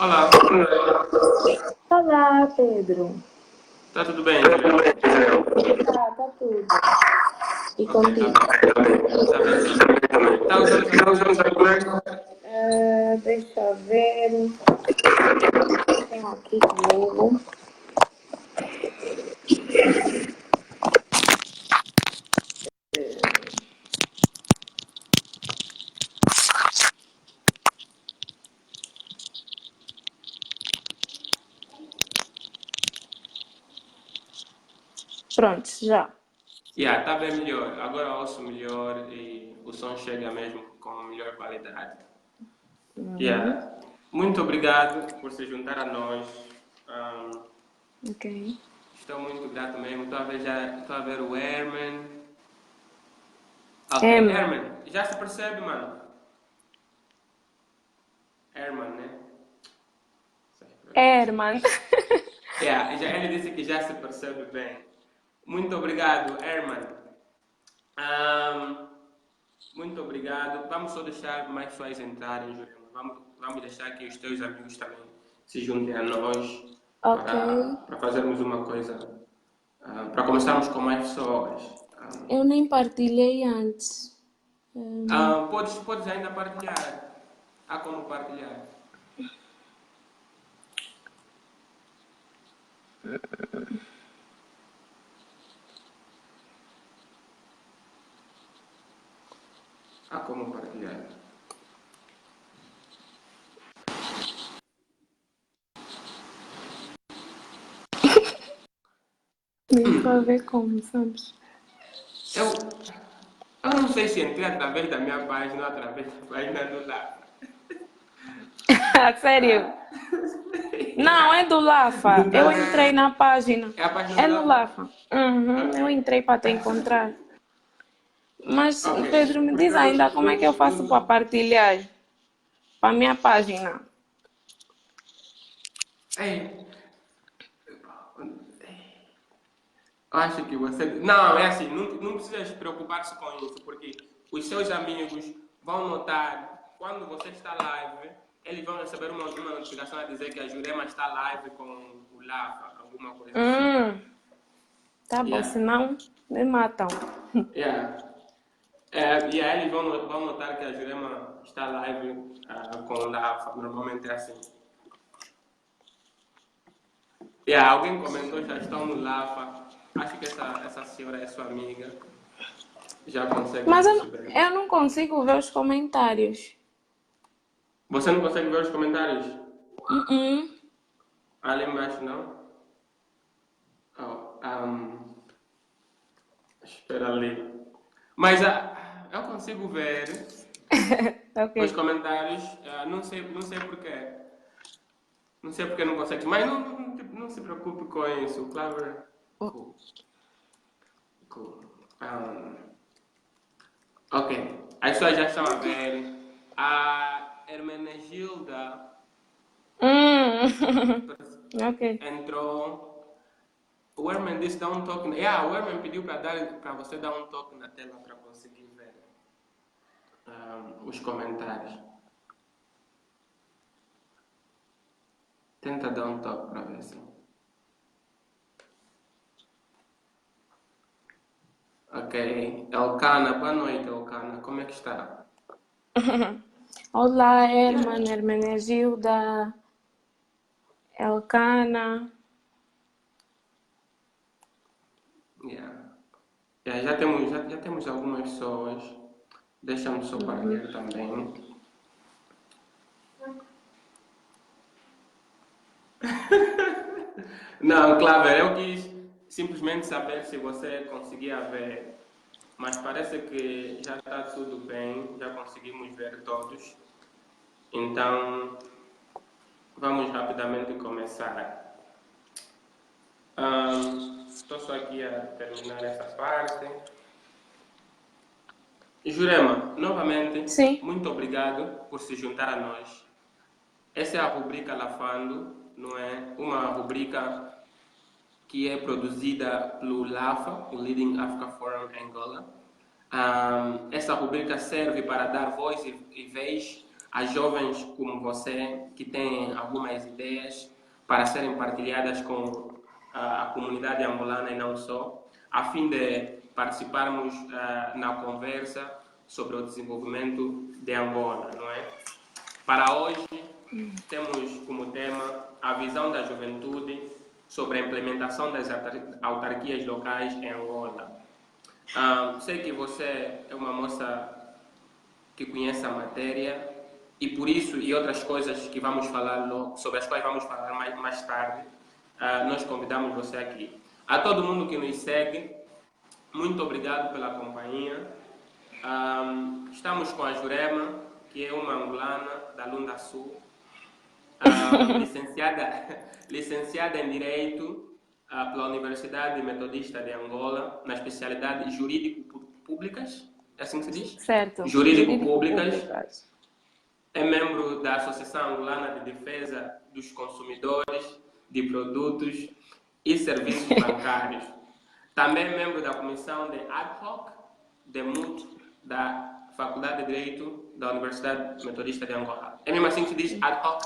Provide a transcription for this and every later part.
Olá, Olá, Pedro. está tudo bem, Julião? Tá tudo. E Ok, está contigo? bem. Está bem também. Está usando os auriculares? Deixa eu ver. Tenho aqui comigo. Pronto, já. Yeah, está bem melhor. Agora ouço melhor e o som chega mesmo com melhor qualidade. Uhum. Yeah. Muito obrigado por se juntar a nós. Um, Ok. Estou muito grato mesmo. Estou a ver o Herman. Ok, Emma. Herman, já se percebe, mano? Herman, né? Sei, por acaso. Herman. Ele disse que já se percebe bem. Muito obrigado, Herman. Ahm, Muito obrigado. Vamos só deixar mais pessoas entrarem, Juliana. Vamos deixar que os teus amigos também se juntem a nós Ok. para fazermos uma coisa, para começarmos com mais pessoas. Eu nem partilhei antes. Podes ainda partilhar. Há como partilhar. Há como partilhar. Nem estou a ver como, sabes? Eu, eu não sei se entrei através da minha página ou através da página do lado. Sério? Não, é do Lafa. Não Eu tá. entrei na página. É a página É do no lado? Lafa. Uhum, Ok. eu entrei para te encontrar. Mas, Ok. Pedro, me Porque diz ainda como é que eu faço para partilhar para a minha página. Ei, acho que você. Não, é assim, não precisa se preocupar-se com isso, porque os seus amigos vão notar quando você está live, eles vão receber uma notificação a dizer que a Jurema está live com o Lava, alguma coisa assim. Hum, tá bom, Yeah. senão me matam. Yeah. E aí eles vão notar que a Jurema está live com o Lava, normalmente é assim. Yeah, alguém comentou, já estão no Lava. Acho que essa senhora é sua amiga. Já consegue Mas perceber. eu não consigo ver os comentários. Você não consegue ver os comentários? Uh-uh. Ali embaixo, não? Oh, espera ali. Mas eu consigo ver Ok. os comentários. Não sei porquê. Não sei porque não consegue. Mas não se preocupe com isso. Clever. Cool. Cool. Ok. As pessoas já estão a ver. A Hermenegilda Hum. Ok. entrou. O Herman disse dar um toque. O Herman pediu para você dar um toque na tela para conseguir ver os comentários. Tenta dar um toque para ver se. Ok. Elcana, boa noite, Elcana. Como é que está? Olá, Yeah. Herman, Hermenegilda, Elcana. Yeah. Já temos algumas pessoas. Deixa-me só partilhar também. Não, Claver, eu quis simplesmente saber se você conseguia ver. Mas parece que já está tudo bem, já conseguimos ver todos. Então, vamos rapidamente começar. Estou só aqui a terminar essa parte. Jurema, novamente, Sim. muito obrigado por se juntar a nós. Essa é a rubrica Lafando, não é? Uma rubrica que é produzida pelo LAFA, o Leading Africa Forum Angola. Essa rubrica serve para dar voz e vez a jovens como você que têm algumas ideias para serem partilhadas com a comunidade angolana e não só, a fim de participarmos na conversa sobre o desenvolvimento de Angola, não é? Para hoje, temos como tema a visão da juventude sobre a implementação das autarquias locais em Angola. Sei que você é uma moça que conhece a matéria e por isso e outras coisas que vamos falar sobre as quais vamos falar mais tarde, nós convidamos você aqui. A todo mundo que nos segue, muito obrigado pela companhia. Estamos com a Jurema, que é uma angolana da Lunda Sul, licenciada em Direito pela Universidade Metodista de Angola, na especialidade Jurídico-Públicas, é assim que se diz? Certo. Jurídico-Públicas. É membro da Associação Angolana de Defesa dos Consumidores de Produtos e Serviços Bancários. Também é membro da Comissão de Ad Hoc de MUT da Faculdade de Direito da Universidade Metodista de Angola. É mesmo assim que se diz Ad Hoc?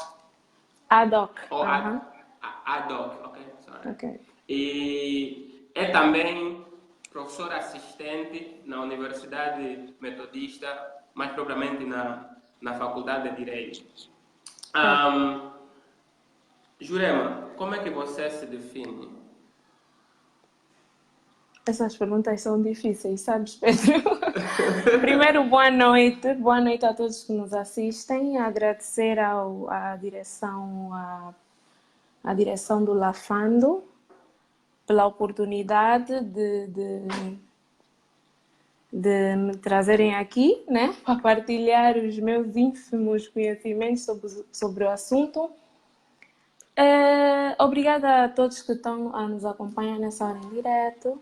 Ad Hoc. Ou Ad Hoc, ok. Sorry. Ok. E é também professora assistente na Universidade Metodista, mais propriamente na Faculdade de Direito. Jurema, como é que você se define? Essas perguntas são difíceis, sabes, Pedro? Primeiro, boa noite. Boa noite a todos que nos assistem. Agradecer à direção do Lafando pela oportunidade de me trazerem aqui, né, para partilhar os meus ínfimos conhecimentos sobre o assunto. Obrigada a todos que estão a nos acompanhar nessa hora em direto.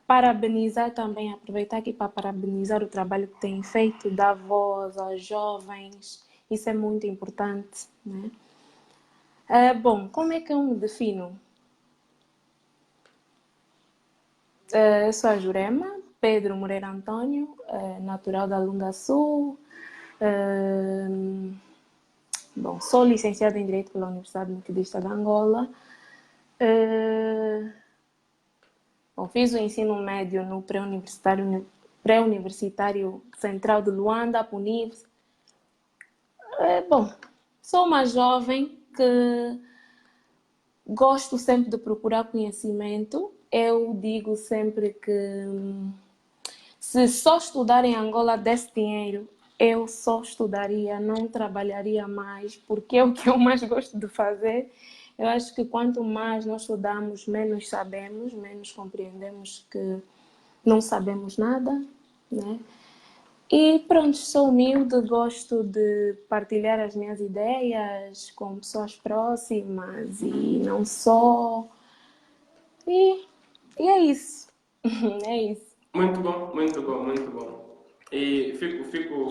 Parabenizar também, aproveitar aqui para parabenizar o trabalho que têm feito, dar voz aos jovens, isso é muito importante, né? Bom, como é que eu me defino? Eu sou a Jurema Pedro Moreira Antônio, natural da Lunda Sul. Bom, sou licenciada em Direito pela Universidade Metodista de Angola. Bom, fiz o ensino médio no pré-universitário Central de Luanda, PUNIVS. Bom, sou uma jovem que gosto sempre de procurar conhecimento. Eu digo sempre que se só estudar em Angola desse dinheiro, eu só estudaria, não trabalharia mais, porque é o que eu mais gosto de fazer. Eu acho que quanto mais nós estudamos, menos sabemos, menos compreendemos que não sabemos nada, né? E pronto, sou humilde, gosto de partilhar as minhas ideias com pessoas próximas e não só. E é isso. É isso. Muito bom, muito bom, muito bom. E fico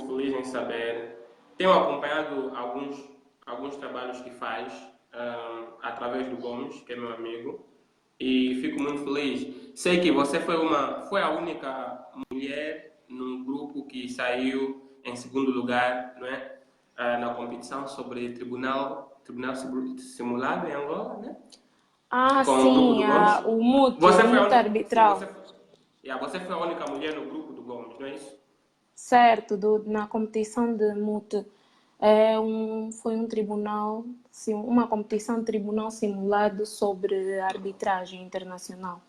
feliz em saber. Tenho acompanhado alguns trabalhos que faz através do Gomes, que é meu amigo, e fico muito feliz. Sei que você foi a única mulher num grupo que saiu em segundo lugar, não é? Na competição sobre tribunal simulado em Angola, né? Com o grupo do Gomes. O MUT, Você o foi MUT arbitral. Você foi a única mulher no grupo do Gomes, não é isso? Certo, na competição de MUT. Foi um tribunal, uma competição de tribunal simulado sobre arbitragem internacional.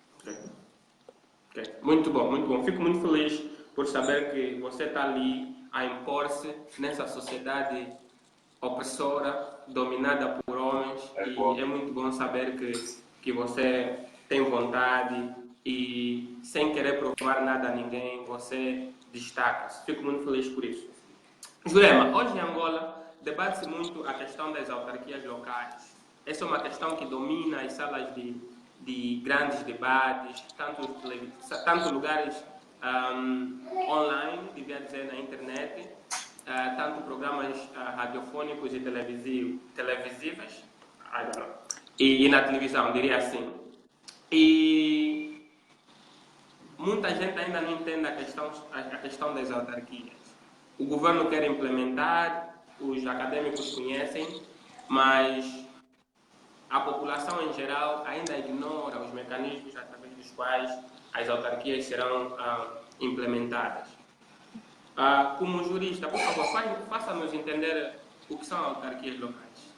Okay. Muito bom, muito bom. Fico muito feliz por saber que você está ali a impor-se nessa sociedade opressora, dominada por homens, e é muito bom saber que você tem vontade e, sem querer provar nada a ninguém, você destaca-se. Fico muito feliz por isso. Jurema, hoje em Angola debate-se muito a questão das autarquias locais. Essa é uma questão que domina as salas de grandes debates, tanto lugares online, devia dizer na internet, tanto programas radiofônicos e televisivos, e na televisão, diria assim. E muita gente ainda não entende a questão das autarquias. o governo quer implementar, os acadêmicos conhecem, mas a população em geral ainda ignora os mecanismos através dos quais as autarquias serão implementadas. Como jurista, por favor, faça-nos entender o que são autarquias locais.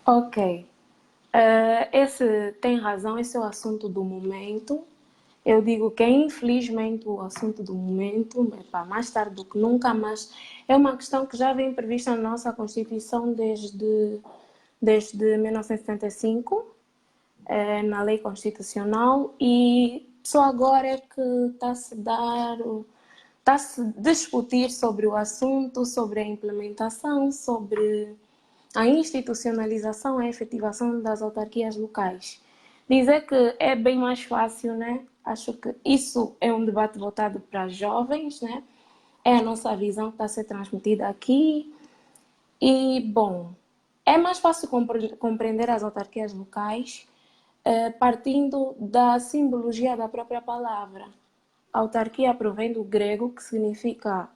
Ok. Esse tem razão, esse é o assunto do momento. Eu digo que é infelizmente o assunto do momento, mais tarde do que nunca, mas é uma questão que já vem prevista na nossa Constituição desde 1975, na Lei Constitucional, e só agora é que está-se a discutir sobre o assunto, sobre a implementação, sobre a institucionalização e a efetivação das autarquias locais. Dizer que é bem mais fácil, né? Acho que isso é um debate voltado para jovens, né? É a nossa visão que está a ser transmitida aqui. E, bom, é mais fácil compreender as autarquias locais partindo da simbologia da própria palavra. Autarquia provém do grego, que significa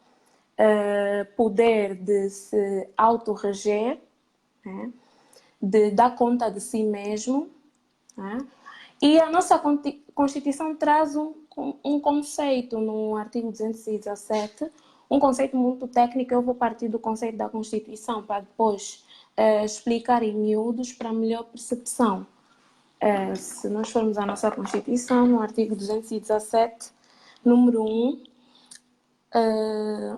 poder de se autorreger, né? De dar conta de si mesmo, né? E a nossa Constituição traz um conceito no artigo 217, um conceito muito técnico. Eu vou partir do conceito da Constituição para depois explicar em miúdos para melhor percepção. Se nós formos à nossa Constituição, no artigo 217, número 1,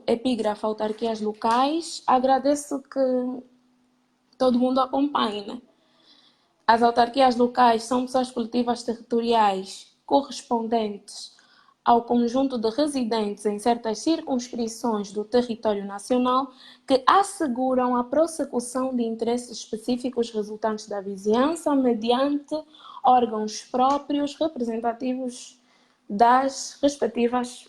epígrafe autarquias locais, agradeço que todo mundo acompanhe, né? As autarquias locais são pessoas coletivas territoriais correspondentes ao conjunto de residentes em certas circunscrições do território nacional que asseguram a prossecução de interesses específicos resultantes da vizinhança mediante órgãos próprios representativos das respectivas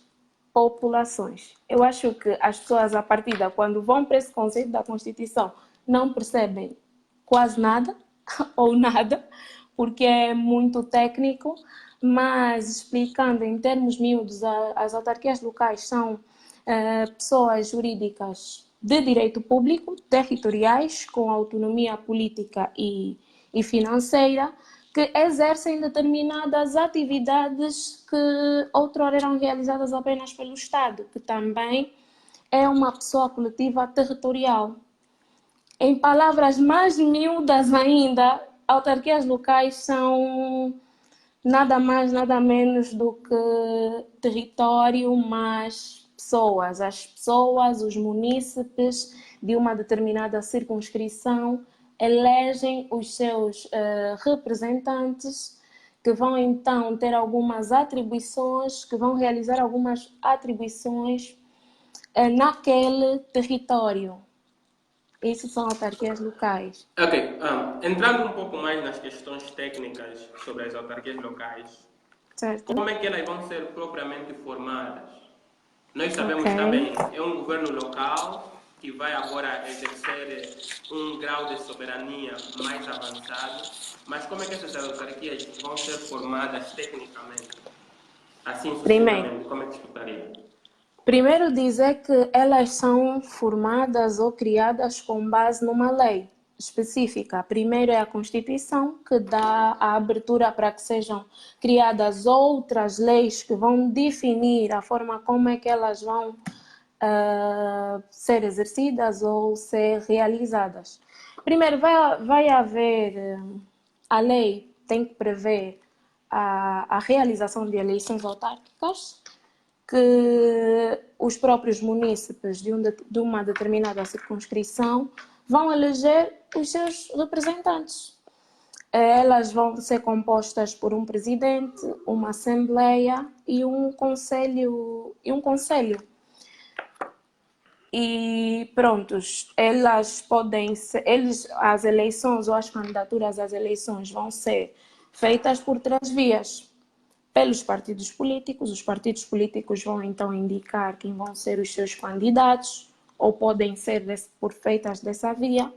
populações. Eu acho que as pessoas, a partir de quando vão para esse conceito da Constituição, não percebem quase nada ou nada, porque é muito técnico, mas explicando em termos miúdos, as autarquias locais são pessoas jurídicas de direito público, territoriais, com autonomia política e financeira, que exercem determinadas atividades que outrora eram realizadas apenas pelo Estado, que também é uma pessoa coletiva territorial. Em palavras mais miúdas ainda, autarquias locais são nada mais, nada menos do que território mais pessoas. As pessoas, os munícipes de uma determinada circunscrição elegem os seus representantes, que vão então ter algumas atribuições, que vão realizar algumas atribuições naquele território. Isso são autarquias locais. Ok, entrando um pouco mais nas questões técnicas sobre as autarquias locais, Certo? como é que elas vão ser propriamente formadas? Nós sabemos também, é um governo local que vai agora exercer um grau de soberania mais avançado, mas como é que essas autarquias vão ser formadas tecnicamente? Assim sucessivamente, como é que explicaria? Primeiro dizer que elas são formadas ou criadas com base numa lei específica. Primeiro é a Constituição, que dá a abertura para que sejam criadas outras leis que vão definir a forma como é que elas vão ser exercidas ou ser realizadas. Primeiro vai haver, a lei tem que prever a realização de eleições autárquicas, que os próprios munícipes de uma determinada circunscrição vão eleger os seus representantes. Elas vão ser compostas por um presidente, uma assembleia e um conselho. E prontos, as eleições ou as candidaturas às eleições vão ser feitas por 3 vias. Pelos partidos políticos, os partidos políticos vão então indicar quem vão ser os seus candidatos, ou podem ser feitas dessa via,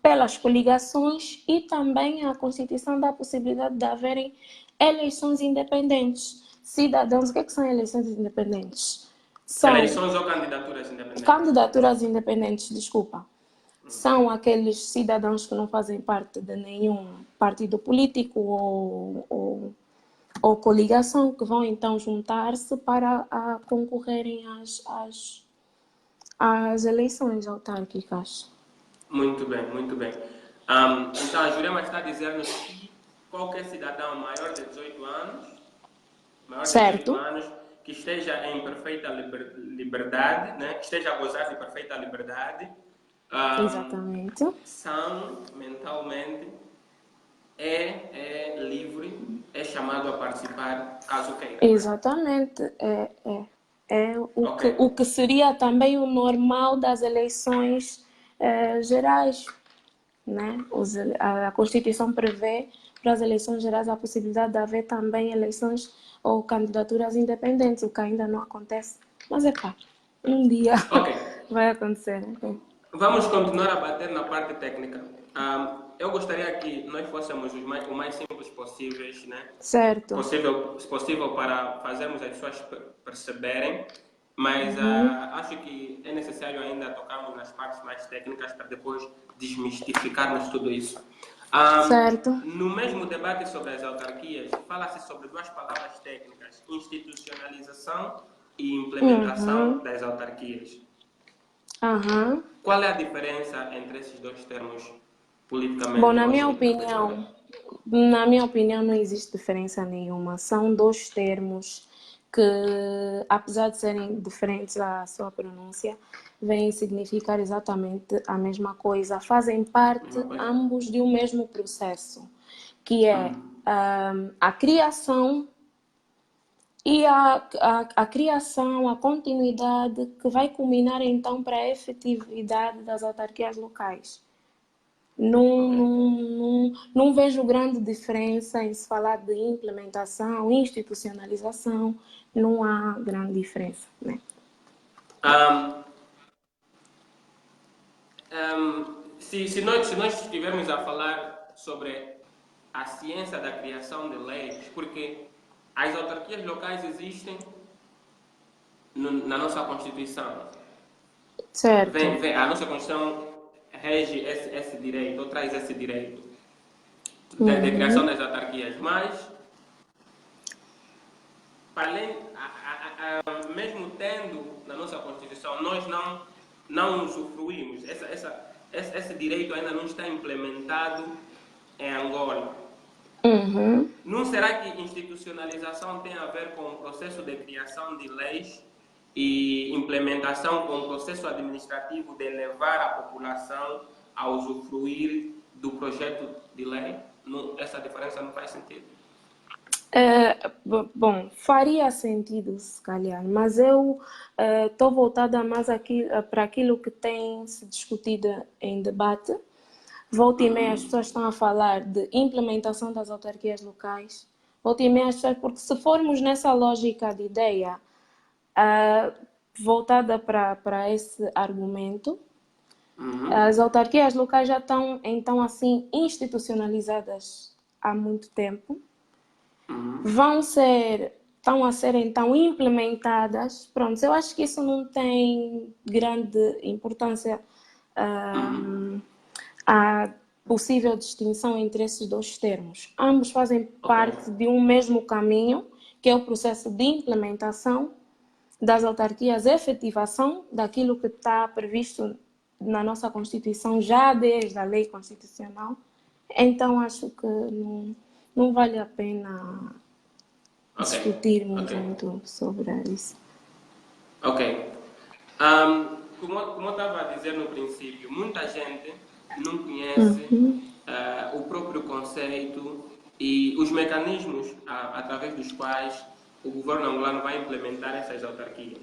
pelas coligações, e também a Constituição dá a possibilidade de haverem eleições independentes. Cidadãos, o que são eleições independentes? São Eleições ou candidaturas independentes? candidaturas independentes, desculpa. São aqueles cidadãos que não fazem parte de nenhum partido político ou coligação que vão então juntar-se para concorrerem às eleições autárquicas. Muito bem, muito bem. Então, a Jurema está dizendo que qualquer cidadão maior de 18 anos, Certo. que esteja em perfeita liberdade, né? Que esteja a gozar de perfeita liberdade, Exatamente. são mentalmente, é livre, é chamado a participar caso queira. Exatamente. Ok. O que seria também o normal das eleições gerais, né? A Constituição prevê para as eleições gerais a possibilidade de haver também eleições ou candidaturas independentes, o que ainda não acontece. Mas é pá, um dia Ok. vai acontecer. Né? Vamos continuar a bater na parte técnica. Eu gostaria que nós fôssemos o mais simples possíveis, né? Certo. Possível para fazermos as pessoas perceberem, mas acho que é necessário ainda tocarmos nas partes mais técnicas para depois desmistificarmos tudo isso. Certo. No mesmo debate sobre as autarquias, fala-se sobre duas palavras técnicas: institucionalização e implementação das autarquias. Qual é a diferença entre esses dois termos politicamente? Bom, na minha opinião, não existe diferença nenhuma. São dois termos que, apesar de serem diferentes a sua pronúncia, vêm significar exatamente a mesma coisa. Fazem parte ambos de um mesmo processo, que é a criação e a criação, a continuidade que vai culminar então para a efetividade das autarquias locais. Não vejo grande diferença em se falar de implementação, institucionalização, não há grande diferença. Né? Se nós estivermos a falar sobre a ciência da criação de leis, porque as autarquias locais existem na nossa Constituição. Certo. A nossa Constituição rege esse direito, ou traz esse direito de criação das autarquias, mas para além, mesmo tendo na nossa Constituição, nós não usufruímos. Esse direito ainda não está implementado em Angola. Não será que institucionalização tem a ver com o processo de criação de leis e implementação com o processo administrativo de levar a população a usufruir do projeto de lei? Essa diferença não faz sentido? Bom, faria sentido se calhar, mas eu estou voltada mais para aquilo que tem se discutido em debate. Volta e meia as pessoas estão a falar de implementação das autarquias locais. Volta e meia as pessoas, porque se formos nessa lógica de ideia voltada para esse argumento, as autarquias locais já estão então assim institucionalizadas há muito tempo. Estão a ser então implementadas. Pronto, eu acho que isso não tem grande importância. A possível distinção entre esses dois termos. Ambos fazem parte de um mesmo caminho, que é o processo de implementação das autarquias, efetivação daquilo que está previsto na nossa Constituição, já desde a lei constitucional. Então, acho que não vale a pena discutirmos muito sobre isso. Ok. Como eu estava a dizer no princípio, muita gente não conhece o próprio conceito e os mecanismos através dos quais o governo angolano vai implementar essas autarquias.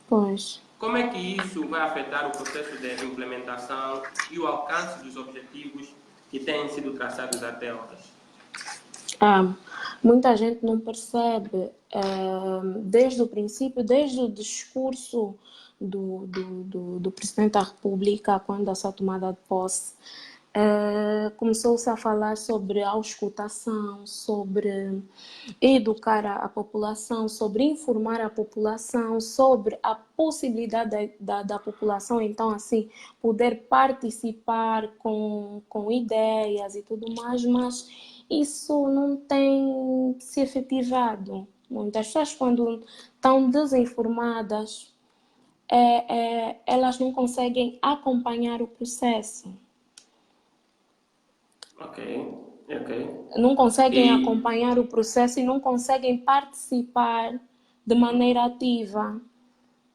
Pois. Como é que isso vai afetar o processo de implementação e o alcance dos objetivos que têm sido traçados até hoje? Muita gente não percebe desde o princípio, desde o discurso do Presidente da República, quando da sua tomada de posse, Começou-se a falar sobre a auscultação, sobre educar a população, sobre informar a população, sobre a possibilidade da população, então, assim, poder participar com ideias e tudo mais, mas isso não tem se efetivado. Muitas pessoas, quando estão desinformadas, elas não conseguem acompanhar o processo. Ok, ok. Não conseguem E, acompanhar o processo e não conseguem participar de maneira ativa.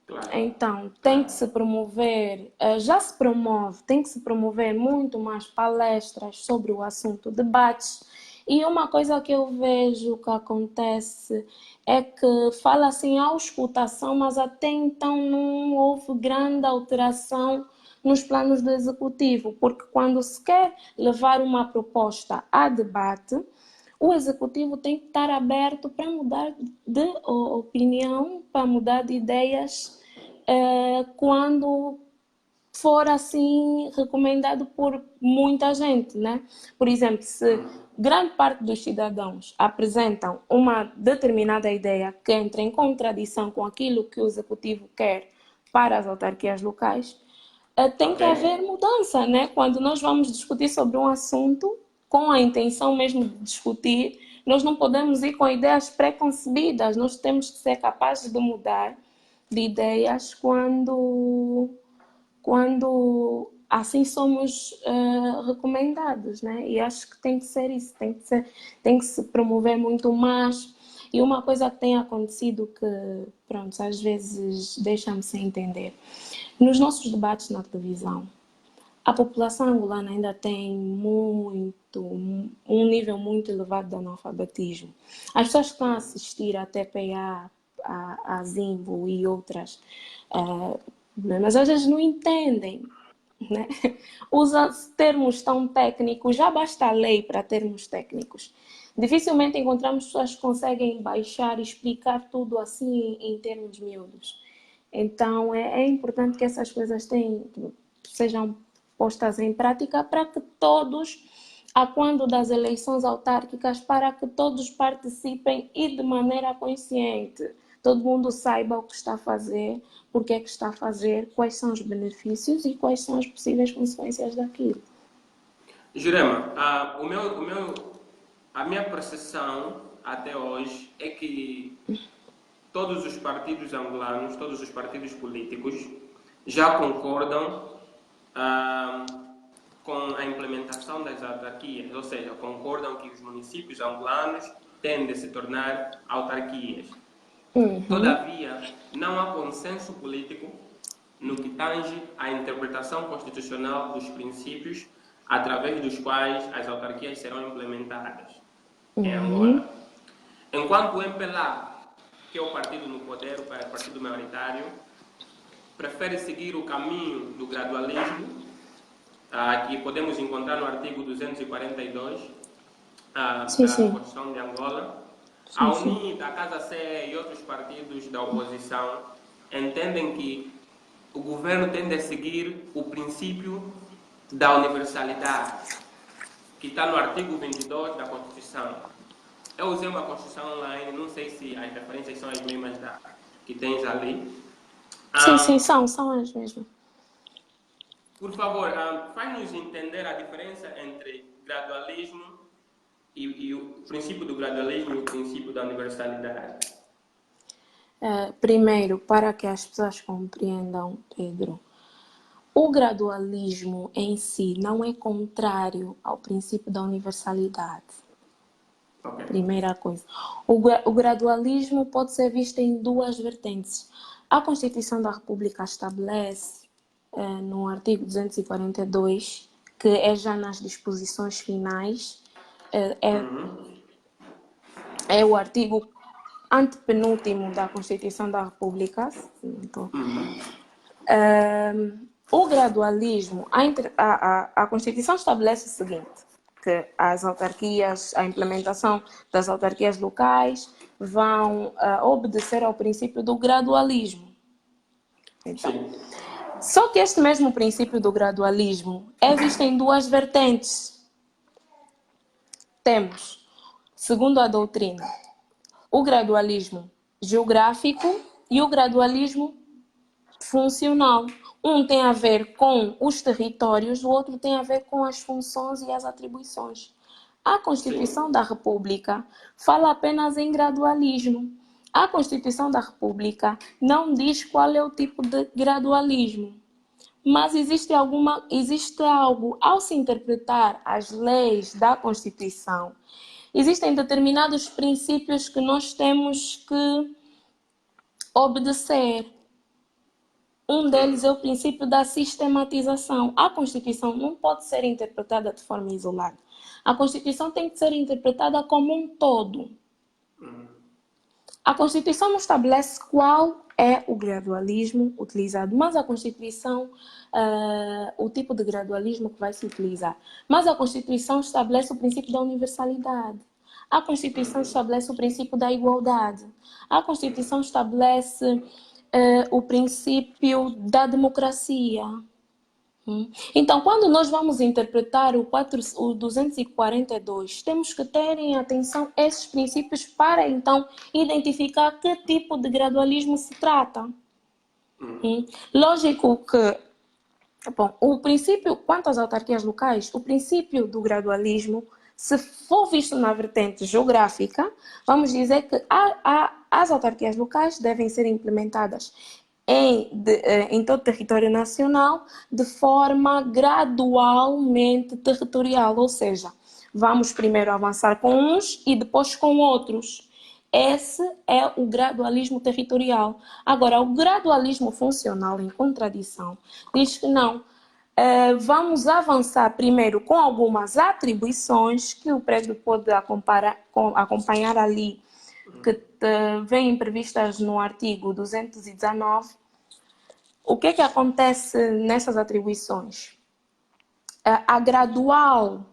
claro, Então, tem que claro. se promover, já se promove, tem que se promover muito mais palestras sobre o assunto, debates. E uma coisa que eu vejo que acontece é que fala-se em auscultação, mas até então não houve grande alteração nos planos do executivo, porque quando se quer levar uma proposta a debate, o executivo tem que estar aberto para mudar de opinião, para mudar de ideias, quando for assim recomendado por muita gente, né? Por exemplo, se grande parte dos cidadãos apresentam uma determinada ideia que entra em contradição com aquilo que o executivo quer para as autarquias locais, tem Ok. que haver mudança, né? Quando nós vamos discutir sobre um assunto com a intenção mesmo de discutir, nós não podemos ir com ideias pré-concebidas, nós temos que ser capazes de mudar de ideias quando assim somos recomendados, né? E acho que tem que ser isso, tem que se promover muito mais. E uma coisa que tem acontecido que, pronto, às vezes deixa-me sem entender. Nos nossos debates na televisão, a população angolana ainda tem um nível muito elevado de analfabetismo. As pessoas que estão a assistir à TPA, à Zimbo e outras, mas às vezes não entendem, né? Usa termos tão técnicos, já basta a lei para termos técnicos. Dificilmente encontramos pessoas que conseguem baixar e explicar tudo assim em termos miúdos. Então é importante que essas coisas sejam postas em prática para que todos, a quando das eleições autárquicas, para que todos participem e de maneira consciente. Todo mundo saiba o que está a fazer, porque é que está a fazer, quais são os benefícios e quais são as possíveis consequências daquilo. Jurema, a minha percepção até hoje é que todos os partidos angolanos, todos os partidos políticos já concordam ah, com a implementação das autarquias, ou seja, concordam que os municípios angolanos têm de se tornar autarquias. Todavia, não há consenso político no que tange à interpretação constitucional dos princípios através dos quais as autarquias serão implementadas em Angola. Enquanto o MPLA, que é o partido no poder, o partido maioritário, prefere seguir o caminho do gradualismo, que podemos encontrar no artigo 242 Sim, da sim. Constituição de Angola, a Sim, sim. UNITA, a Casa C e outros partidos da oposição entendem que o governo tende a seguir o princípio da universalidade, que está no artigo 22 da Constituição. Eu usei uma Constituição online, não sei se as referências são as mesmas que tens ali. Sim, sim, são as mesmas. Por favor, faz-nos entender a diferença entre gradualismo e o princípio do gradualismo e o princípio da universalidade. Primeiro, para que as pessoas compreendam, Pedro, o gradualismo em si não é contrário ao princípio da universalidade. Okay. Primeira coisa. O gradualismo pode ser visto em duas vertentes. A Constituição da República estabelece, no artigo 242, que é já nas disposições finais, é o artigo antepenúltimo da Constituição da República. O gradualismo, a Constituição estabelece o seguinte, que as autarquias, a implementação das autarquias locais vão obedecer ao princípio do gradualismo. Então, Sim. Só que este mesmo princípio do gradualismo é visto em duas vertentes. Temos, segundo a doutrina, o gradualismo geográfico e o gradualismo funcional. Um tem a ver com os territórios, o outro tem a ver com as funções e as atribuições. A Constituição da República fala apenas em gradualismo. A Constituição da República não diz qual é o tipo de gradualismo. Mas existe algo, ao se interpretar as leis da Constituição, existem determinados princípios que nós temos que obedecer. Um deles é o princípio da sistematização. A Constituição não pode ser interpretada de forma isolada. A Constituição tem que ser interpretada como um todo. A Constituição não estabelece qual é o gradualismo utilizado, mas a Constituição, o tipo de gradualismo que vai se utilizar. Mas a Constituição estabelece o princípio da universalidade. A Constituição estabelece o princípio da igualdade. A Constituição estabelece o princípio da democracia. Então, quando nós vamos interpretar o 242, temos que ter em atenção esses princípios para, então, identificar que tipo de gradualismo se trata. Lógico que, bom, o princípio, quanto às autarquias locais, o princípio do gradualismo, se for visto na vertente geográfica, vamos dizer que as autarquias locais devem ser implementadas em todo o território nacional de forma gradualmente territorial, ou seja, vamos primeiro avançar com uns e depois com outros. Esse é o gradualismo territorial. Agora, o gradualismo funcional, em contradição, diz que não. Vamos avançar primeiro com algumas atribuições que o prédio pode acompanhar ali, que vêm previstas no artigo 219. O que acontece nessas atribuições? A gradual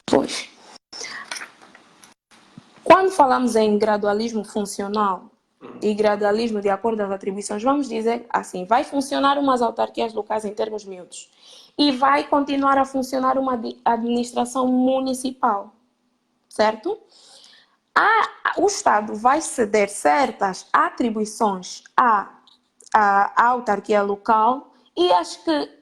pois, quando falamos em gradualismo funcional e gradualismo de acordo às atribuições, vamos dizer assim, vai funcionar umas autarquias locais em termos miúdos e vai continuar a funcionar uma administração municipal, certo? O Estado vai ceder certas atribuições à autarquia local e as que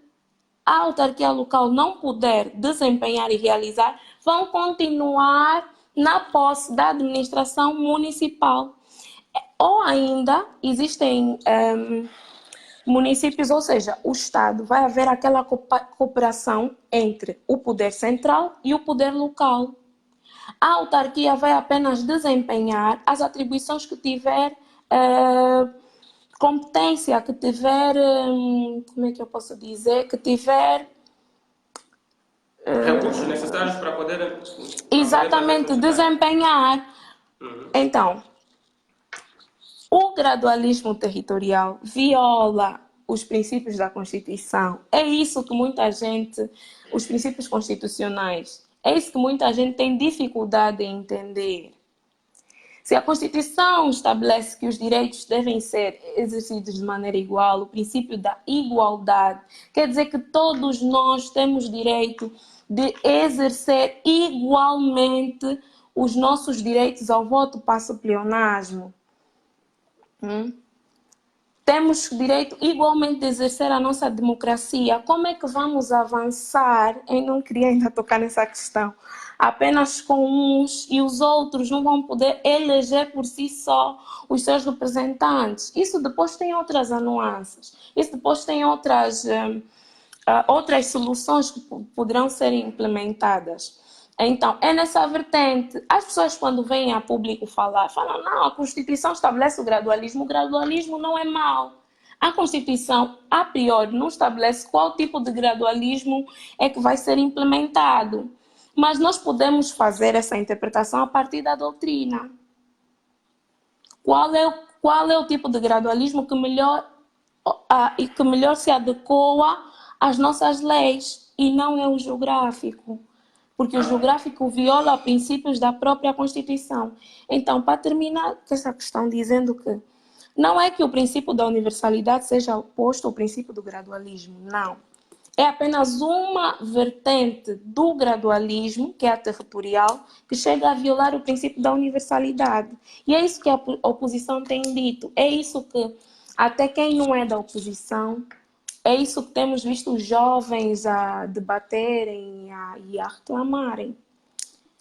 a autarquia local não puder desempenhar e realizar vão continuar na posse da administração municipal. Ou ainda existem municípios, ou seja, o Estado, vai haver aquela cooperação entre o poder central e o poder local. A autarquia vai apenas desempenhar as atribuições que tiver competência, que tiver, como é que eu posso dizer, que tiver recursos necessários para poder exatamente desempenhar. Então, o gradualismo territorial viola os princípios da Constituição. É isso que muita gente, os princípios constitucionais, é isso que muita gente tem dificuldade em entender. Se a Constituição estabelece que os direitos devem ser exercidos de maneira igual, o princípio da igualdade, quer dizer que todos nós temos direito de exercer igualmente os nossos direitos ao voto, passe o pleonasmo. Temos direito igualmente de exercer a nossa democracia. Como é que vamos avançar? Eu não queria ainda tocar nessa questão. Apenas com uns e os outros não vão poder eleger por si só os seus representantes. Isso depois tem outras nuances. Isso depois tem outras soluções que poderão ser implementadas. Então, é nessa vertente. As pessoas, quando vêm a público falam, não, a Constituição estabelece o gradualismo não é mau. A Constituição, a priori, não estabelece qual tipo de gradualismo é que vai ser implementado. Mas nós podemos fazer essa interpretação a partir da doutrina. Qual é o tipo de gradualismo que melhor se adequa às nossas leis e não é o geográfico. porque o geográfico viola princípios da própria Constituição. Então, para terminar com essa questão, dizendo que não é que o princípio da universalidade seja oposto ao princípio do gradualismo, não. É apenas uma vertente do gradualismo, que é a territorial, que chega a violar o princípio da universalidade. E é isso que a oposição tem dito. É isso que até quem não é da oposição, é isso que temos visto os jovens a debaterem e a reclamarem.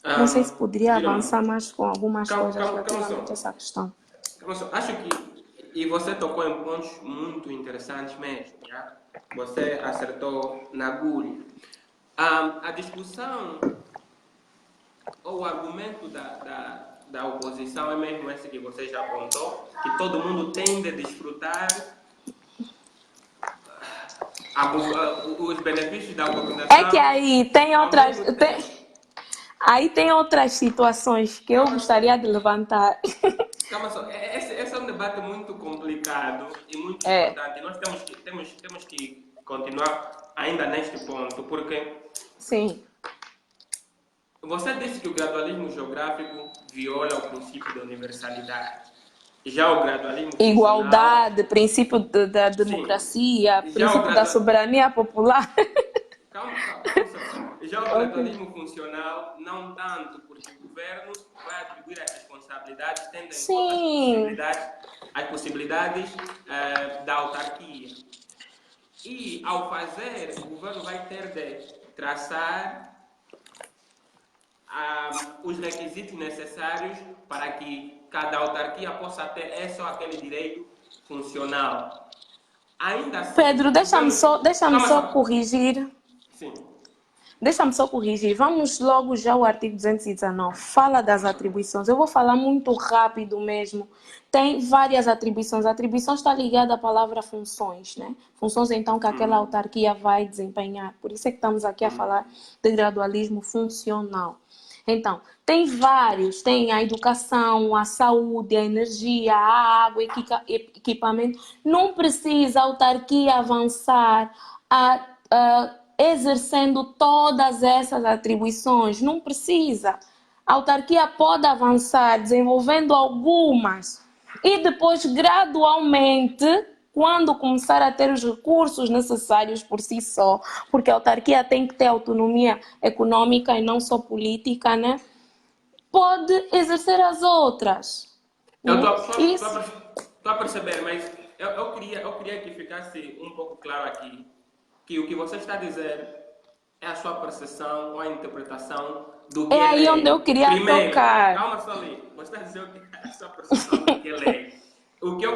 Não sei se poderia avançar mais com algumas coisas relativamente a essa questão. Acho que, e você tocou em pontos muito interessantes mesmo, já? Você acertou na agulha. A discussão ou o argumento da oposição é mesmo esse que você já apontou, que todo mundo tende a desfrutar os benefícios da governação. É que aí tem outras... Aí tem outras situações que eu gostaria de levantar. Calma só, esse é um debate muito complicado e muito importante. Nós temos que continuar ainda neste ponto, porque sim, você disse que o gradualismo geográfico viola o princípio da universalidade. Já o gradualismo igualdade, princípio da democracia, princípio da soberania popular. Calma só. Já o gradualismo funcional, não tanto, porque o governo vai atribuir as responsabilidades, tendo em conta as possibilidades da autarquia. E, ao fazer, o governo vai ter de traçar os requisitos necessários para que cada autarquia possa ter esse ou aquele direito funcional. Ainda assim, Pedro, deixa-me só corrigir. Sim. Deixa-me só corrigir. Vamos logo já ao artigo 219. Fala das atribuições. Eu vou falar muito rápido mesmo. Tem várias atribuições. A atribuição está ligada à palavra funções, né? Funções, então, que aquela autarquia vai desempenhar. Por isso é que estamos aqui a falar de gradualismo funcional. Então, tem vários. Tem a educação, a saúde, a energia, a água, equipamento. Não precisa a autarquia avançar exercendo todas essas atribuições. Não precisa. A autarquia pode avançar desenvolvendo algumas e depois, gradualmente, quando começar a ter os recursos necessários por si só, porque a autarquia tem que ter autonomia econômica e não só política, né? Pode exercer as outras. Eu estou a perceber, mas eu queria que ficasse um pouco claro aqui que o que você está a dizer é a sua percepção ou a interpretação do que é aí lei. Onde eu queria tocar. Calma só ali. Você está a dizer o que é a sua percepção do que é lei. O que eu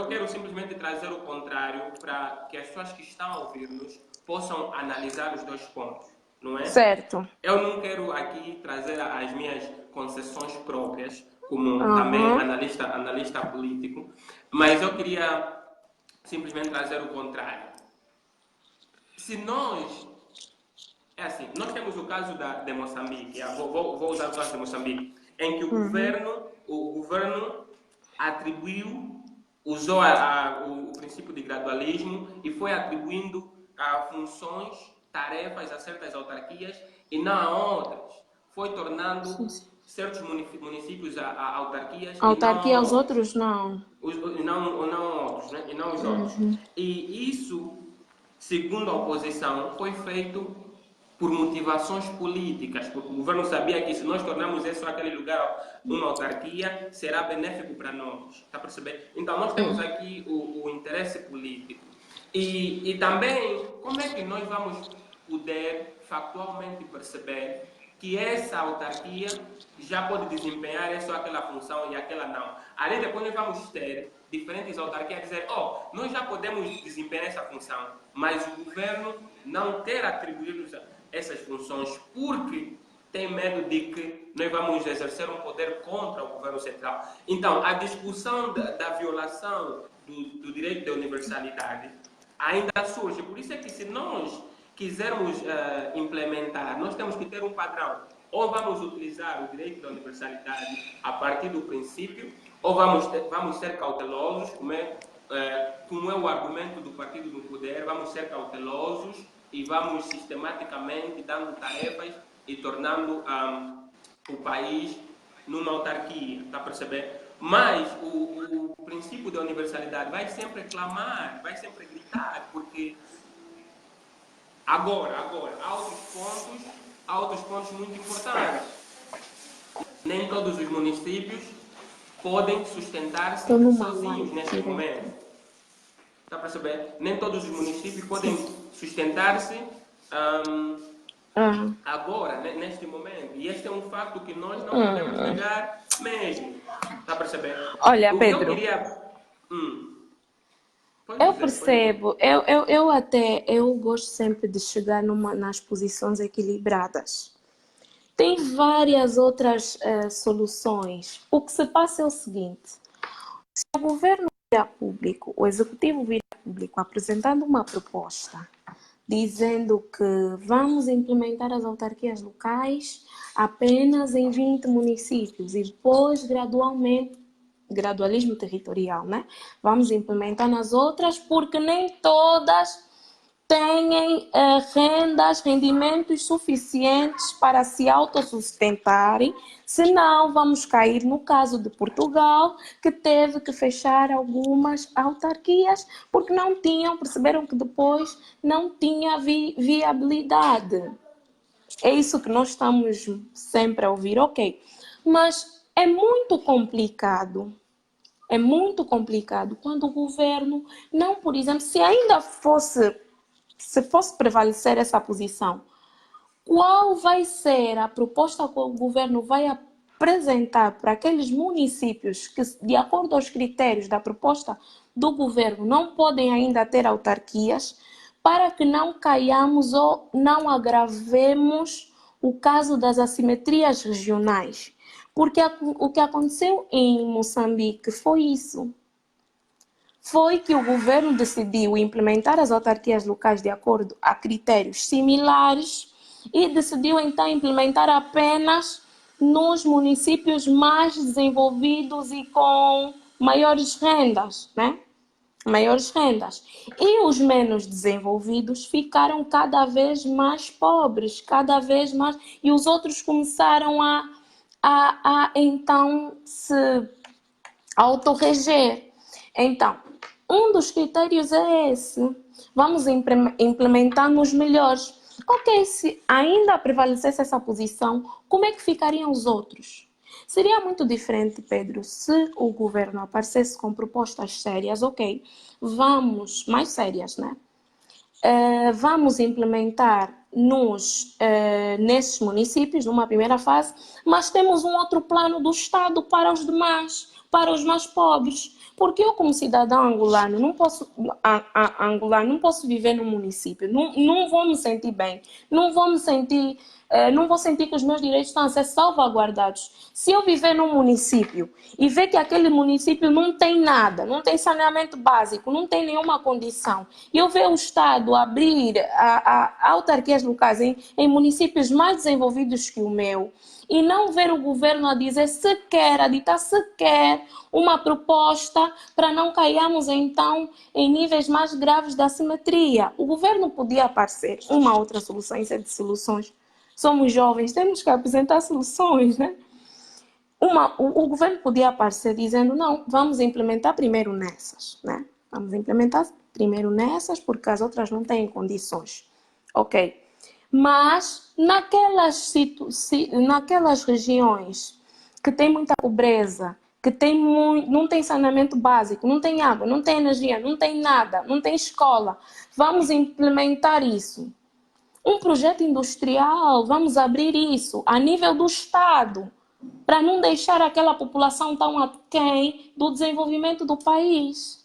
quero simplesmente trazer o contrário para que as pessoas que estão a ouvir-nos possam analisar os dois pontos, não é? Certo. Eu não quero aqui trazer as minhas concessões próprias, como também analista político, mas eu queria simplesmente trazer o contrário. Se nós... É assim, nós temos o caso de Moçambique, vou usar o caso de Moçambique, em que o governo usou o princípio de gradualismo e foi atribuindo funções, tarefas a certas autarquias e não a outras. Foi tornando certos municípios a autarquias Autarquia, os outros não. E não outros, né? E não os outros. E isso, segundo a oposição, foi feito por motivações políticas, porque o governo sabia que se nós tornarmos esse ou aquele lugar uma autarquia, será benéfico para nós. Está a perceber? Então, nós temos aqui o interesse político. E também, como é que nós vamos poder factualmente perceber que essa autarquia já pode desempenhar essa ou aquela função e aquela não? Ali depois nós vamos ter diferentes autarquias a dizer, nós já podemos desempenhar essa função, mas o governo não quer atribuir-nos essas funções porque tem medo de que nós vamos exercer um poder contra o governo central. Então, a discussão da violação do direito de universalidade ainda surge. Por isso é que se nós quisermos implementar, nós temos que ter um padrão. Ou vamos utilizar o direito da universalidade a partir do princípio, ou vamos ser cautelosos, como é o argumento do partido no poder, vamos ser cautelosos e vamos sistematicamente dando tarefas e tornando o país numa autarquia, está a perceber? Mas o princípio da universalidade vai sempre clamar, vai sempre gritar, porque agora, há outros pontos muito importantes. Nem todos os municípios podem sustentar-se Estou numa sozinhos live neste direta. momento. Está a perceber? Nem todos os municípios podem sustentar-se agora, neste momento. E este é um facto que nós não podemos negar mesmo. Está a perceber? Olha, O que eu Pedro, queria... Pode eu dizer, pode dizer. percebo, eu gosto sempre de chegar nas posições equilibradas. Tem várias outras soluções. O que se passa é o seguinte: se o governo vir a público, o executivo vir a público apresentando uma proposta dizendo que vamos implementar as autarquias locais apenas em 20 municípios e depois gradualmente, gradualismo territorial, né? Vamos implementar nas outras porque nem todas têm rendimentos suficientes para se autossustentarem, senão vamos cair no caso de Portugal, que teve que fechar algumas autarquias porque não tinham, perceberam que depois não tinha viabilidade. É isso que nós estamos sempre a ouvir, ok. Mas é muito complicado. É muito complicado quando o governo não, por exemplo, se fosse prevalecer essa posição, qual vai ser a proposta que o governo vai apresentar para aqueles municípios que, de acordo aos critérios da proposta do governo, não podem ainda ter autarquias, para que não caiamos ou não agravemos o caso das assimetrias regionais? Porque o que aconteceu em Moçambique foi isso. Foi que o governo decidiu implementar as autarquias locais de acordo a critérios similares e decidiu então implementar apenas nos municípios mais desenvolvidos e com maiores rendas, né? Maiores rendas. E os menos desenvolvidos ficaram cada vez mais pobres, cada vez mais, e os outros começaram a então se autorreger. Então, um dos critérios é esse. Vamos implementar nos melhores. Ok, se ainda prevalecesse essa posição, como é que ficariam os outros? Seria muito diferente, Pedro, se o governo aparecesse com propostas sérias, ok, vamos, mais sérias, né? Vamos implementar nesses municípios, numa primeira fase, mas temos um outro plano do Estado para os demais, para os mais pobres. Porque eu, como cidadão angolano, não posso, não posso viver num município, não vou me sentir bem, não vou sentir que os meus direitos estão a ser salvaguardados. Se eu viver num município e ver que aquele município não tem nada, não tem saneamento básico, não tem nenhuma condição, e eu ver o Estado abrir autarquias locais em municípios mais desenvolvidos que o meu, e não ver o governo a dizer sequer, a ditar sequer uma proposta para não cairmos então em níveis mais graves da assimetria. O governo podia aparecer uma outra solução, isso é de soluções. Somos jovens, temos que apresentar soluções, né? O governo podia aparecer dizendo, não, vamos implementar primeiro nessas, né? Vamos implementar primeiro nessas porque as outras não têm condições. Ok. Mas naquelas regiões que têm muita pobreza, que não tem saneamento básico, não tem água, não tem energia, não tem nada, não tem escola, vamos implementar isso. Um projeto industrial, vamos abrir isso a nível do Estado, para não deixar aquela população tão aquém do desenvolvimento do país.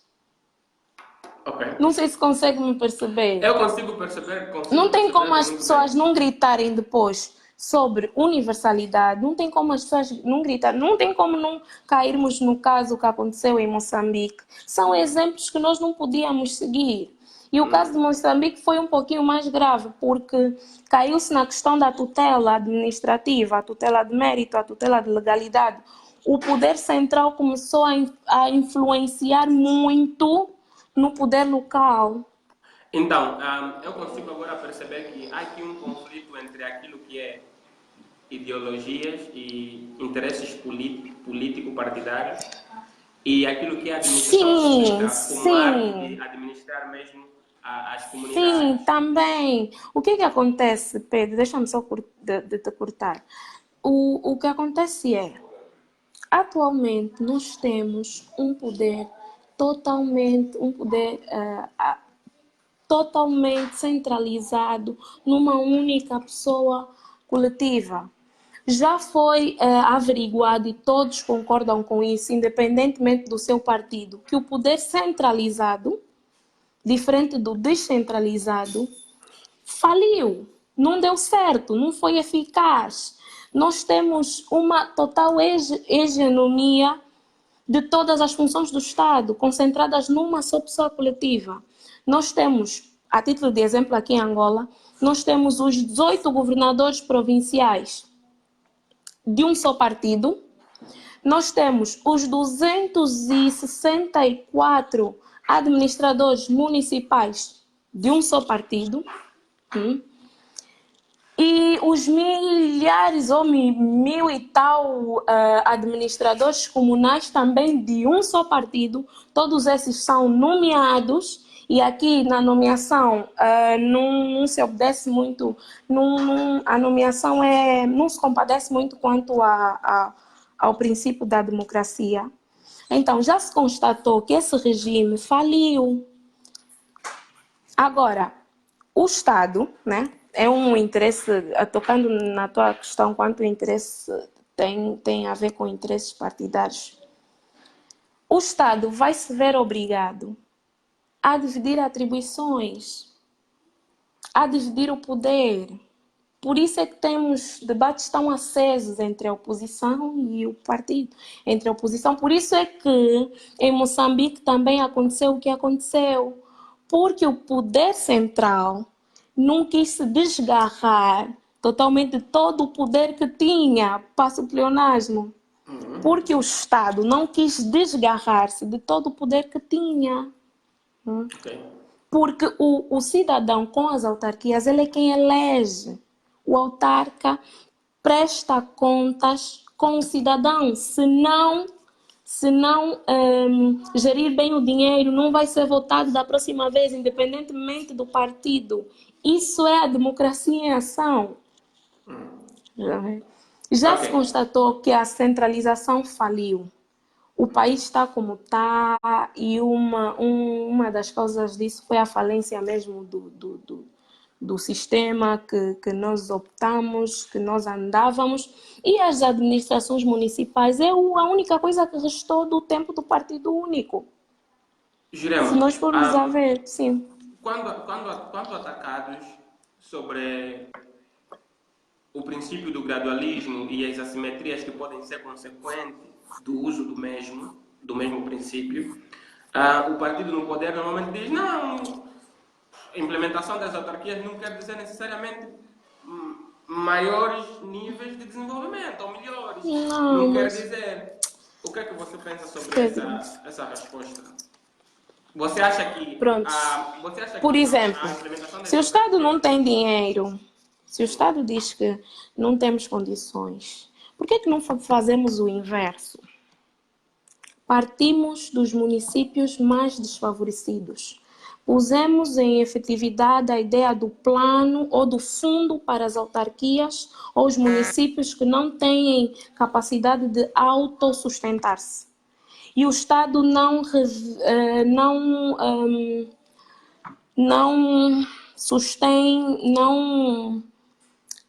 Okay. Não sei se consegue me perceber. Eu consigo perceber. Não tem como as pessoas não gritarem depois sobre universalidade, não tem como as pessoas não gritarem, não tem como não cairmos no caso que aconteceu em Moçambique. São exemplos que nós não podíamos seguir. E o caso de Moçambique foi um pouquinho mais grave, porque caiu-se na questão da tutela administrativa, a tutela de mérito, a tutela de legalidade. O poder central começou a influenciar muito no poder local. Então, eu consigo agora perceber que há aqui um conflito entre aquilo que é ideologias e interesses político-partidários e aquilo que a administração Sim, cita como arte sim. de administrar mesmo as Sim, comunidades. também. O que acontece, Pedro? Deixa-me só de te cortar. O que acontece é, atualmente, nós temos um poder totalmente centralizado numa única pessoa coletiva. Já foi averiguado e todos concordam com isso, independentemente do seu partido, que o poder centralizado, diferente do descentralizado, faliu, não deu certo, não foi eficaz. Nós temos uma total hegemonia de todas as funções do Estado, concentradas numa só pessoa coletiva. Nós temos, a título de exemplo aqui em Angola, nós temos os 18 governadores provinciais de um só partido, nós temos os 264 administradores municipais de um só partido, e os milhares ou mil e tal administradores comunais também de um só partido, todos esses são nomeados e aqui na nomeação não se obedece muito, a nomeação não se compadece muito quanto ao princípio da democracia. Então já se constatou que esse regime faliu. Agora, o Estado, né, é um interesse, tocando na tua questão, quanto o interesse tem a ver com interesses partidários, o Estado vai se ver obrigado a dividir atribuições, a dividir o poder. Por isso é que temos debates tão acesos entre a oposição e o partido, entre a oposição. Por isso é que em Moçambique também aconteceu o que aconteceu, porque o poder central não quis se desgarrar totalmente de todo o poder que tinha, passa o pleonasmo, porque o Estado não quis desgarrar-se de todo o poder que tinha. Okay. Porque o cidadão com as autarquias, ele é quem elege. O autarca presta contas com o cidadão. Se não gerir bem o dinheiro, não vai ser votado da próxima vez, independentemente do partido. Isso é a democracia em ação. Já se Ok. constatou que a centralização faliu. O país está como está e uma das causas disso foi a falência mesmo do sistema que nós optamos, que nós andávamos, e as administrações municipais é a única coisa que restou do tempo do Partido Único. Se Jurema, nós formos a ver, sim. quando atacados sobre o princípio do gradualismo e as assimetrias que podem ser consequentes do uso do mesmo princípio, o partido no poder normalmente diz, não, a implementação das autarquias não quer dizer necessariamente maiores níveis de desenvolvimento, ou melhores. Não quer dizer. O que é que você pensa sobre essa resposta? Você acha que... Pronto. Você acha Por que exemplo, a implementação das se o Estado autarquias... não tem dinheiro, se o Estado diz que não temos condições, por que não fazemos o inverso? Partimos dos municípios mais desfavorecidos. Pusemos em efetividade a ideia do plano ou do fundo para as autarquias ou os municípios que não têm capacidade de autossustentar-se. E o Estado não sustém,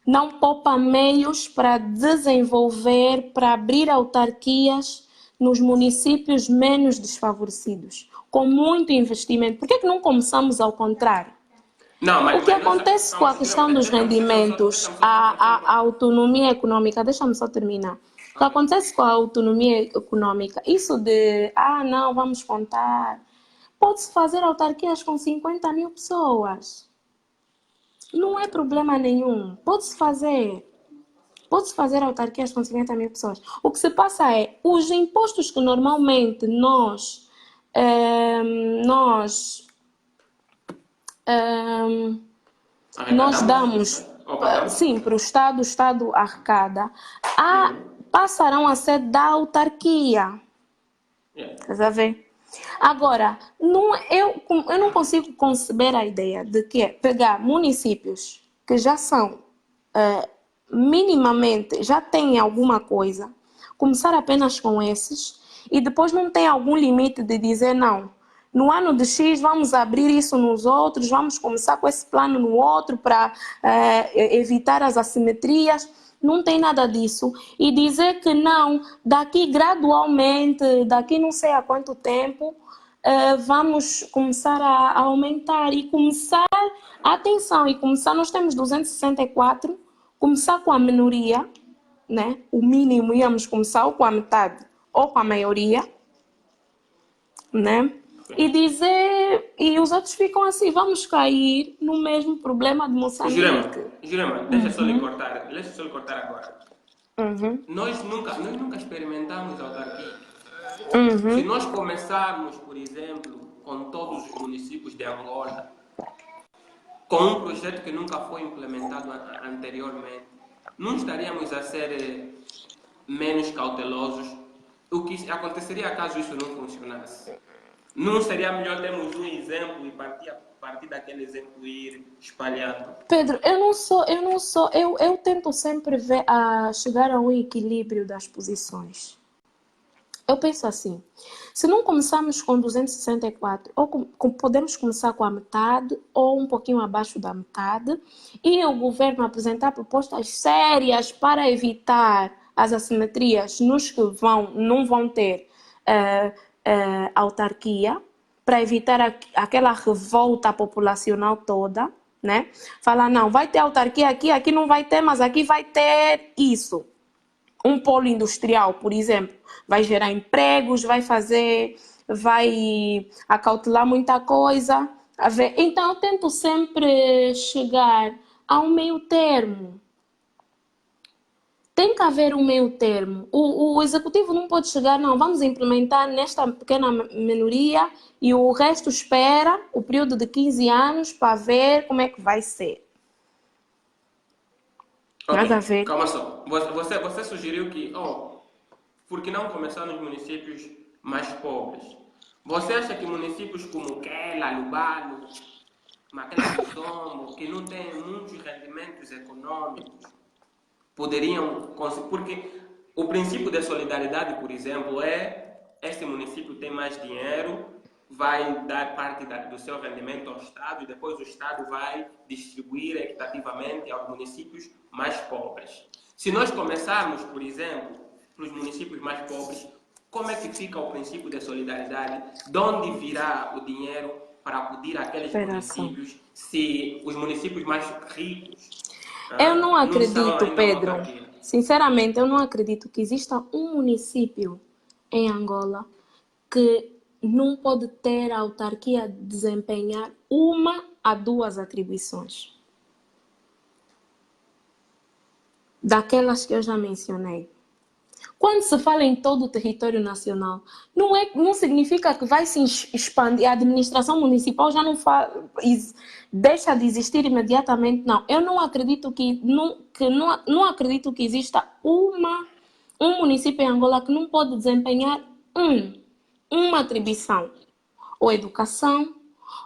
não poupa meios para desenvolver, para abrir autarquias nos municípios menos desfavorecidos, com muito investimento. Por que não começamos ao contrário? Não, O que acontece com a questão dos rendimentos, a autonomia econômica, deixa-me só terminar. O que acontece com a autonomia econômica, isso de, não, vamos contar, pode-se fazer autarquias com 50 mil pessoas. Não é problema nenhum, pode-se fazer. Pode-se fazer autarquias com 50 mil pessoas. O que se passa é, os impostos que normalmente nós damos sim, para o Estado arrecada, passarão a ser da autarquia. Estás a ver? Agora, eu não consigo conceber a ideia de que é pegar municípios que já são minimamente, já têm alguma coisa, começar apenas com esses e depois não tem algum limite de dizer não. No ano de X vamos abrir isso nos outros, vamos começar com esse plano no outro para evitar as assimetrias. Não tem nada disso. E dizer que não, daqui gradualmente, daqui não sei há quanto tempo, vamos começar a aumentar e começar, atenção, e começar, nós temos 264, começar com a minoria, né? O mínimo íamos começar ou com a metade ou com a maioria, né? E dizer, e os outros ficam assim, vamos cair no mesmo problema de Moçambique. Jurema, deixa só lhe cortar agora. Nós nunca experimentamos autarquia. Se nós começarmos, por exemplo, com todos os municípios de Angola, com um projeto que nunca foi implementado anteriormente, não estaríamos a ser menos cautelosos? O que aconteceria caso isso não funcionasse? Não seria melhor termos um exemplo e partir daquele exemplo ir espalhando? Pedro, eu tento sempre chegar a um equilíbrio das posições. Eu penso assim, se não começarmos com 264, ou podemos começar com a metade ou um pouquinho abaixo da metade e o governo apresentar propostas sérias para evitar as assimetrias nos que não vão ter autarquia, para evitar aquela revolta populacional toda, né? Falar, não, vai ter autarquia aqui não vai ter, mas aqui vai ter isso. Um polo industrial, por exemplo, vai gerar empregos, vai acautelar muita coisa. Então, eu tento sempre chegar a um meio termo. Tem que haver um meio termo. O executivo não pode chegar, não, vamos implementar nesta pequena minoria e o resto espera o período de 15 anos para ver como é que vai ser. Nada a ver. Calma só. Você sugeriu que, por que não começar nos municípios mais pobres? Você acha que municípios como Quela, Lubalo, Maquena do Sombo, que não têm muitos rendimentos econômicos, poderiam conseguir? Porque o princípio da solidariedade, por exemplo, este município tem mais dinheiro, vai dar parte do seu rendimento ao Estado e depois o Estado vai distribuir equitativamente aos municípios mais pobres. Se nós começarmos, por exemplo, nos municípios mais pobres, como é que fica o princípio da solidariedade? De onde virá o dinheiro para acudir àqueles municípios se os municípios mais ricos... Eu não acredito, Pedro. Sinceramente, eu não acredito que exista um município em Angola que não pode ter a autarquia desempenhar 1 a 2 atribuições. Daquelas que eu já mencionei. Quando se fala em todo o território nacional, não significa que vai se expandir, a administração municipal já deixa de existir imediatamente, não. Eu não acredito não acredito que exista um município em Angola que não pode desempenhar uma atribuição, ou educação,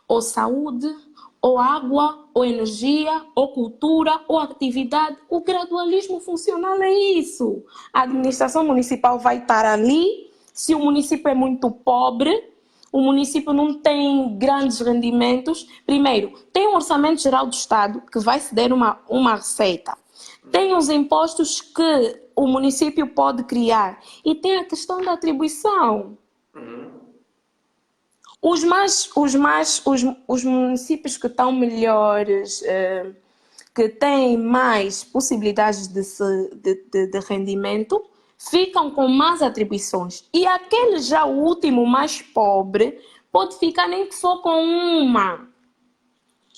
ou saúde, ou água, ou energia, ou cultura, ou atividade. O gradualismo funcional é isso. A administração municipal vai estar ali. Se o município é muito pobre, o município não tem grandes rendimentos. Primeiro, tem um orçamento geral do Estado que vai ceder uma receita. Tem os impostos que o município pode criar. E tem a questão da atribuição. Os municípios que estão melhores, que têm mais possibilidades de rendimento, ficam com mais atribuições. E aquele já, o último, mais pobre, pode ficar nem que for com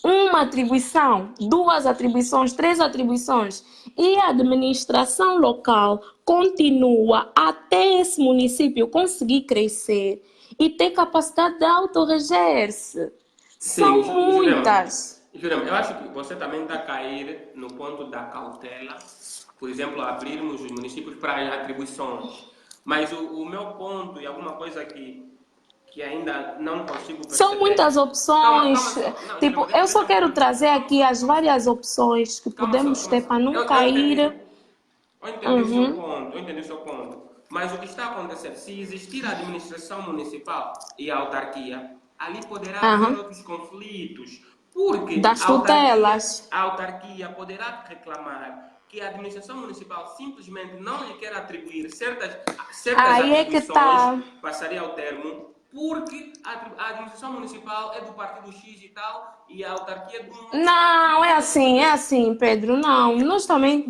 uma atribuição, 2 atribuições, 3 atribuições. E a administração local continua até esse município conseguir crescer e ter capacidade de autorreger-se. São muitas. Jurema, eu acho que você também está a cair no ponto da cautela, por exemplo, abrirmos os municípios para as atribuições. Mas o meu ponto e alguma coisa que ainda não consigo São perceber. muitas Calma opções. só. Não, Tipo, Jurema, eu só deixa-me quero concluir. trazer aqui as várias opções que podemos Calma ter só. para não Eu entendi. cair. Eu entendi o seu Uhum, ponto, eu entendi o seu ponto. Mas o que está a acontecer, se existir a administração municipal e a autarquia, ali poderá haver uhum. outros conflitos, porque Das tutelas. a autarquia poderá reclamar que a administração municipal simplesmente não lhe quer atribuir certas Aí é que atribuições, tá. passaria ao termo, porque a administração municipal é do partido X e tal, e a autarquia é de um outro Não, partido. é assim, Pedro. Não, nós também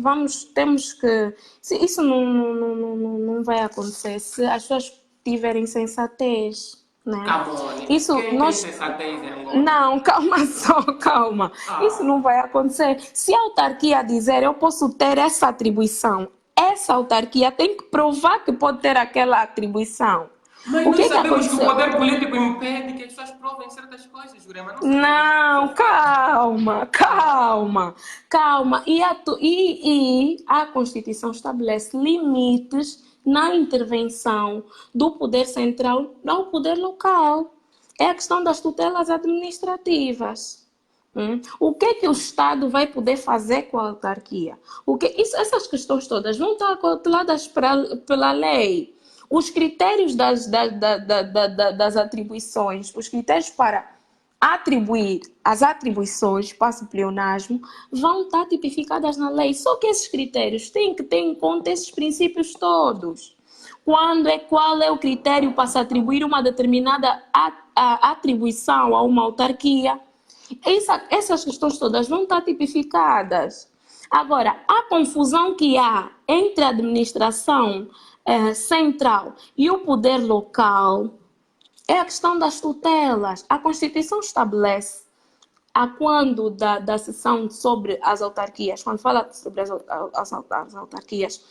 temos que. Isso não vai acontecer se as pessoas tiverem sensatez, né? Camone, Isso, quem tem nós. sensatez em Angola? Não, calma só, calma. Isso Ah, não vai acontecer. Se a autarquia dizer eu posso ter essa atribuição, essa autarquia tem que provar que pode ter aquela atribuição. mas O nós que que sabemos que o aconteceu? poder político impede que as pessoas provem certas coisas, Jurema. Não sabemos Não, isso faz. calma, Ah, calma, calma. E a Constituição estabelece limites na intervenção do poder central ao poder local. É a questão das tutelas administrativas. O que o Estado vai poder fazer com a autarquia? Essas questões todas vão estar cauteladas pela lei. Os critérios das atribuições, os critérios para atribuir as atribuições para o pleonasmo vão estar tipificadas na lei. Só que esses critérios têm que ter em conta esses princípios todos. Qual é o critério para se atribuir uma determinada atribuição a uma autarquia? Essas questões todas vão estar tipificadas. Agora, a confusão que há entre a administração central e o poder local é a questão das tutelas. A Constituição estabelece, a quando da sessão sobre as autarquias, quando fala sobre as autarquias,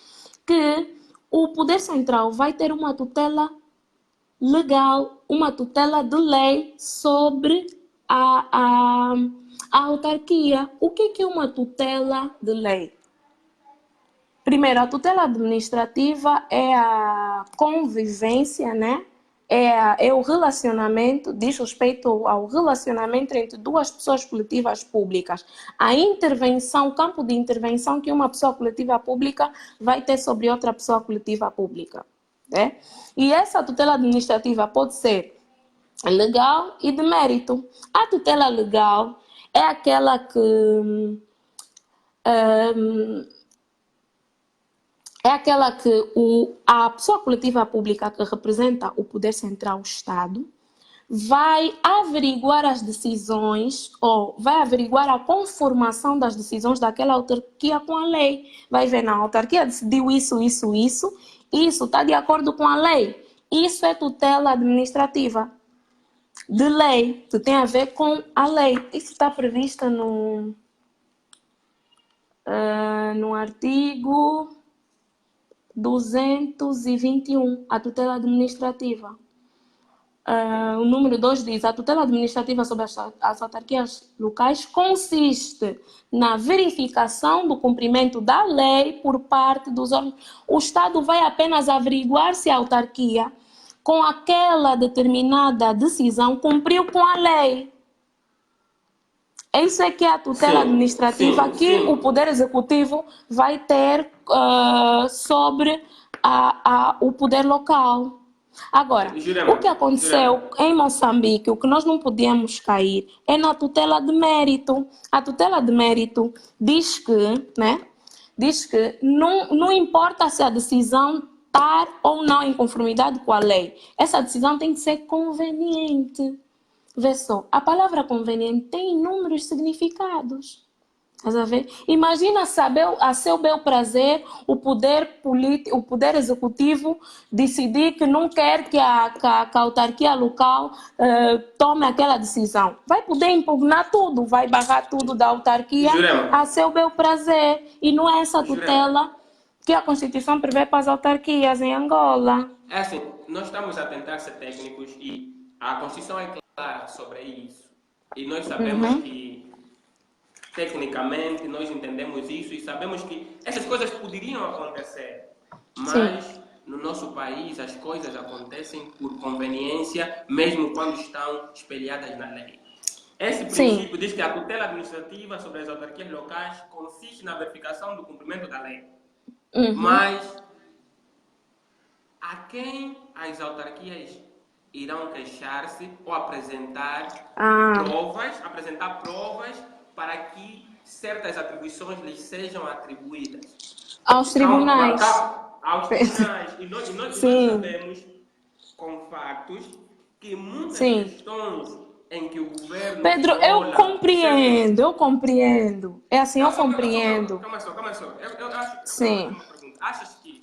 que o poder central vai ter uma tutela legal, uma tutela de lei sobre a autarquia. O que é uma tutela de lei? Primeiro, a tutela administrativa é a convivência, né? É o relacionamento, diz respeito ao relacionamento entre duas pessoas coletivas públicas. A intervenção, o campo de intervenção que uma pessoa coletiva pública vai ter sobre outra pessoa coletiva pública. Né? E essa tutela administrativa pode ser legal e de mérito. A tutela legal é aquela que a pessoa coletiva pública que representa o poder central, o Estado, vai averiguar as decisões ou vai averiguar a conformação das decisões daquela autarquia com a lei. Vai ver, na autarquia decidiu isso está de acordo com a lei. Isso é tutela administrativa de lei, que tem a ver com a lei. Isso está previsto no artigo 221, a tutela administrativa. O número 2 diz: a tutela administrativa sobre as autarquias locais consiste na verificação do cumprimento da lei por parte dos órgãos. O Estado vai apenas averiguar se a autarquia, com aquela determinada decisão, cumpriu com a lei. Isso é que é a tutela administrativa que o Poder Executivo vai ter sobre o poder local. Agora, o que aconteceu em Moçambique, o que nós não podemos cair, é na tutela de mérito. A tutela de mérito diz que não importa se a decisão está ou não em conformidade com a lei, essa decisão tem que ser conveniente. Vê só, a palavra conveniente tem inúmeros significados. Estás a ver? Imagina a seu bel prazer o poder político, o poder executivo decidir que não quer que a autarquia local tome aquela decisão. Vai poder impugnar tudo, vai barrar tudo da autarquia a seu bel prazer. E não é essa tutela que a Constituição prevê para as autarquias em Angola. É assim, nós estamos a tentar ser técnicos e a Constituição é clara sobre isso. E nós sabemos que tecnicamente, nós entendemos isso e sabemos que essas coisas poderiam acontecer, Sim, mas no nosso país as coisas acontecem por conveniência, mesmo quando estão espelhadas na lei. Esse sim. princípio diz que a tutela administrativa sobre as autarquias locais consiste na verificação do cumprimento da lei. Uhum. Mas a quem as autarquias irão queixar-se ou Ah, apresentar provas para que certas atribuições lhes sejam atribuídas. aos Calma, tribunais. aos tribunais. E nós Sim, sabemos com factos que muitas sim. questões em que o governo Pedro, eu viola certos. compreendo, eu compreendo. É assim, eu compreendo. Calma só. Eu acho, eu quero fazer Sim. uma pergunta. Achas que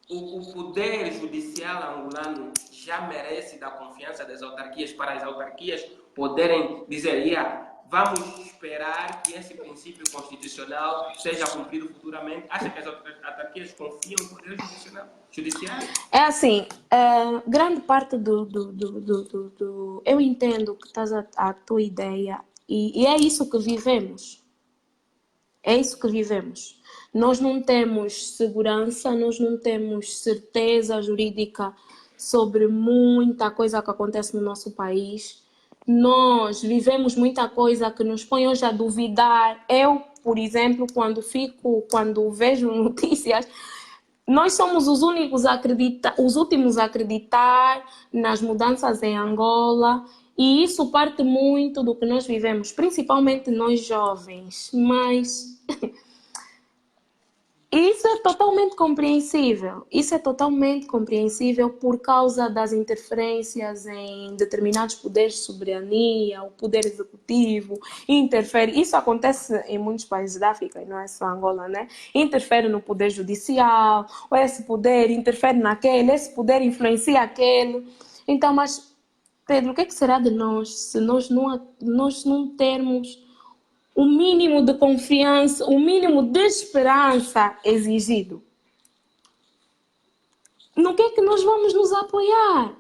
o poder judicial angolano já merece da confiança das autarquias para as autarquias poderem dizer, yeah, vamos esperar que esse princípio constitucional seja cumprido futuramente? Acha que as autarquias confiam no poder judiciário? É assim, grande parte eu entendo que estás a tua ideia e é isso que vivemos. É isso que vivemos. Nós não temos segurança, nós não temos certeza jurídica sobre muita coisa que acontece no nosso país. Nós vivemos muita coisa que nos põe hoje a duvidar. Eu, por exemplo, quando vejo notícias, nós somos os únicos a acreditar, os últimos a acreditar nas mudanças em Angola, e isso parte muito do que nós vivemos, principalmente nós jovens. Mas isso é totalmente compreensível. Isso é totalmente compreensível por causa das interferências em determinados poderes de soberania, o poder executivo interfere. Isso acontece em muitos países da África, e não é só Angola, né? Interfere no poder judicial, ou esse poder interfere naquele, esse poder influencia aquele. Então, mas, Pedro, o que é que será de nós se nós não termos o mínimo de confiança, o mínimo de esperança exigido? No que é que nós vamos nos apoiar?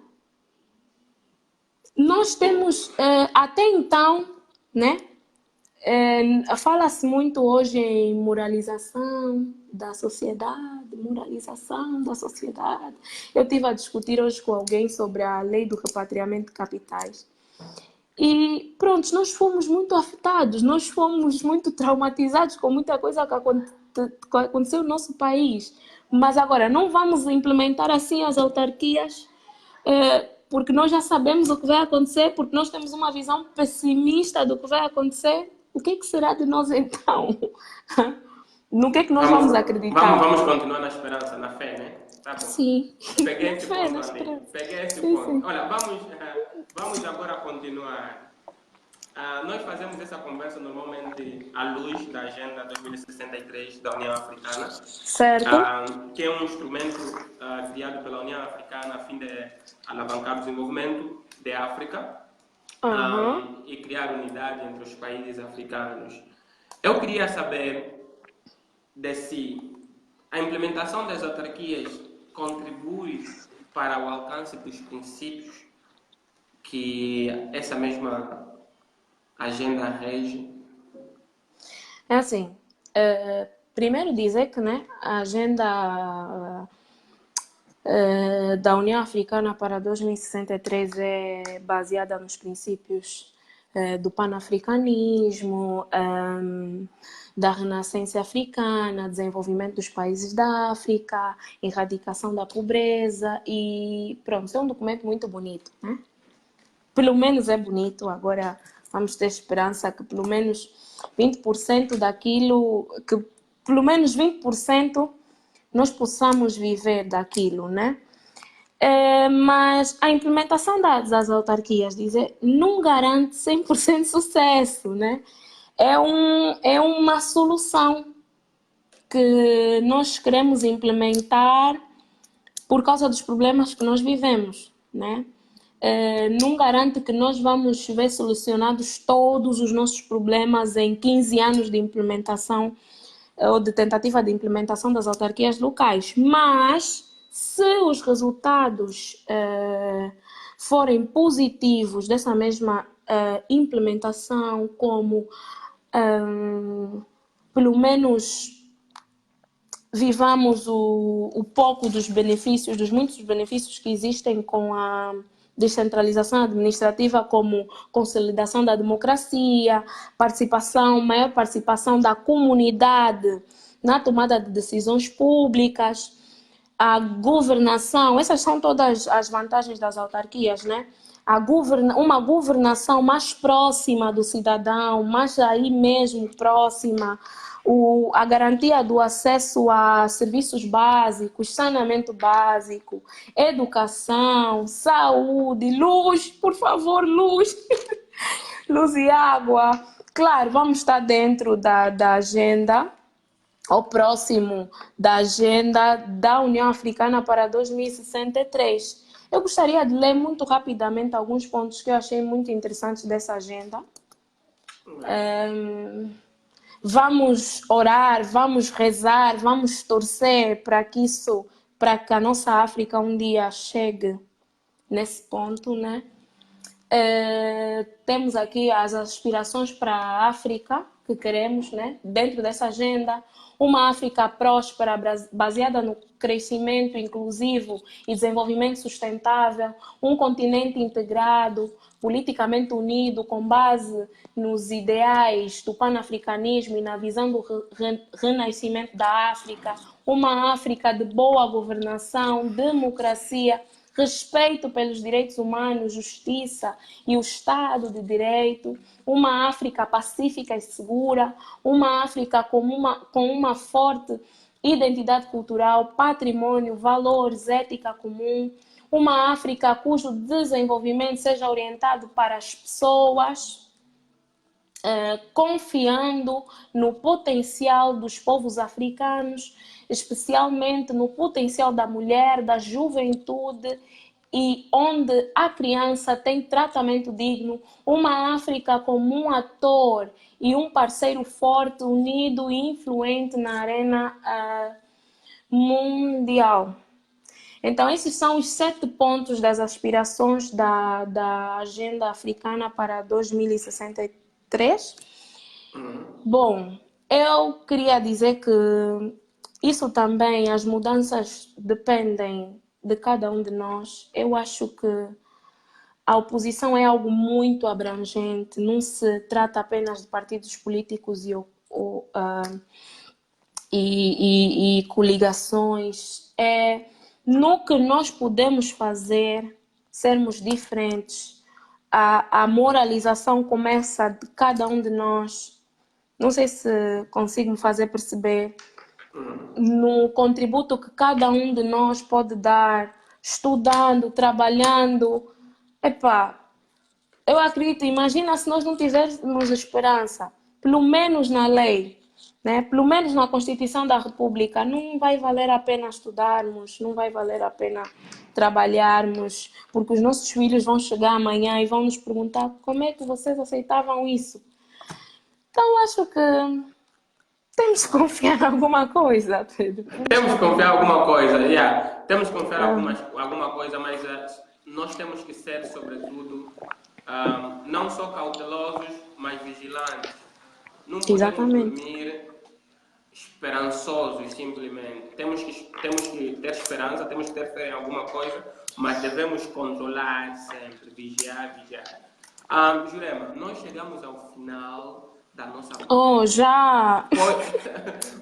Nós temos, até então, né? Fala-se muito hoje em moralização da sociedade. Eu estive a discutir hoje com alguém sobre a lei do repatriamento de capitais. E pronto, nós fomos muito afetados, nós fomos muito traumatizados com muita coisa que aconteceu no nosso país. Mas agora, não vamos implementar assim as autarquias, porque nós já sabemos o que vai acontecer, porque nós temos uma visão pessimista do que vai acontecer. O que é que será de nós então? No que é que nós Vamos, vamos acreditar? vamos continuar na esperança, na fé, né? Tá bom. Sim, Peguei na esse fé, na ponto ali. esperança. Peguei esse Sim, ponto. sim. Olha, vamos agora continuar. Nós fazemos essa conversa normalmente à luz da Agenda 2063 da União Africana, Certo? que é um instrumento criado pela União Africana a fim de alavancar o desenvolvimento da África Aham. e criar unidade entre os países africanos. Eu queria saber de si, a implementação das autarquias contribui para o alcance dos princípios que essa mesma agenda rege. É assim, primeiro dizer que, né, a agenda da União Africana para 2063 é baseada nos princípios do panafricanismo, da renascença africana, desenvolvimento dos países da África, erradicação da pobreza e pronto, é um documento muito bonito, né? Pelo menos é bonito, agora vamos ter esperança que pelo menos 20% daquilo, que pelo menos 20% nós possamos viver daquilo, né? Mas a implementação das autarquias, dizer, não garante 100% sucesso, né? É uma solução que nós queremos implementar por causa dos problemas que nós vivemos, né? Não garante que nós vamos ver solucionados todos os nossos problemas em 15 anos de implementação ou de tentativa de implementação das autarquias locais, mas se os resultados forem positivos dessa mesma implementação, como hum, pelo menos vivamos o pouco dos benefícios, dos muitos benefícios que existem com a descentralização administrativa, como consolidação da democracia, participação, maior participação da comunidade na tomada de decisões públicas, a governação, essas são todas as vantagens das autarquias, né? Uma governação mais próxima do cidadão, mais aí mesmo próxima, a garantia do acesso a serviços básicos, saneamento básico, educação, saúde, luz, por favor, luz, luz e água. Claro, vamos estar dentro da agenda, ao próximo da agenda da União Africana para 2063. Eu gostaria de ler muito rapidamente alguns pontos que eu achei muito interessantes dessa agenda. Vamos orar, vamos rezar, vamos torcer para que a nossa África um dia chegue nesse ponto, né? Temos aqui as aspirações para a África que queremos, né? Dentro dessa agenda, uma África próspera, baseada no crescimento inclusivo e desenvolvimento sustentável, um continente integrado, politicamente unido, com base nos ideais do panafricanismo e na visão do renascimento da África, uma África de boa governação, democracia, respeito pelos direitos humanos, justiça e o Estado de Direito, uma África pacífica e segura, uma África com uma forte identidade cultural, patrimônio, valores, ética comum, uma África cujo desenvolvimento seja orientado para as pessoas, confiando no potencial dos povos africanos, especialmente no potencial da mulher, da juventude, e onde a criança tem tratamento digno, uma África como um ator e um parceiro forte, unido e influente na arena mundial. Então, esses são os 7 pontos das aspirações da Agenda Africana para 2063. Bom, eu queria dizer que isso também, as mudanças dependem de cada um de nós. Eu acho que a oposição é algo muito abrangente, não se trata apenas de partidos políticos e coligações. É no que nós podemos fazer, sermos diferentes. A moralização começa de cada um de nós. Não sei se consigo me fazer perceber. No contributo que cada um de nós pode dar, estudando, trabalhando. Epá, eu acredito, imagina se nós não tivéssemos esperança, pelo menos na lei, né? Pelo menos na Constituição da República, não vai valer a pena estudarmos, não vai valer a pena trabalharmos, porque os nossos filhos vão chegar amanhã e vão nos perguntar como é que vocês aceitavam isso. Então, acho que temos que confiar em alguma coisa, Pedro. Temos que confiar em alguma coisa, yeah. Temos que confiar em alguma coisa, mas nós temos que ser, sobretudo, não só cautelosos, mas vigilantes. Não podemos dormir esperançosos, simplesmente. Temos que ter esperança, temos que ter fé em alguma coisa, mas devemos controlar sempre, vigiar. Jurema, nós chegamos ao final da nossa conversa. Oh, já!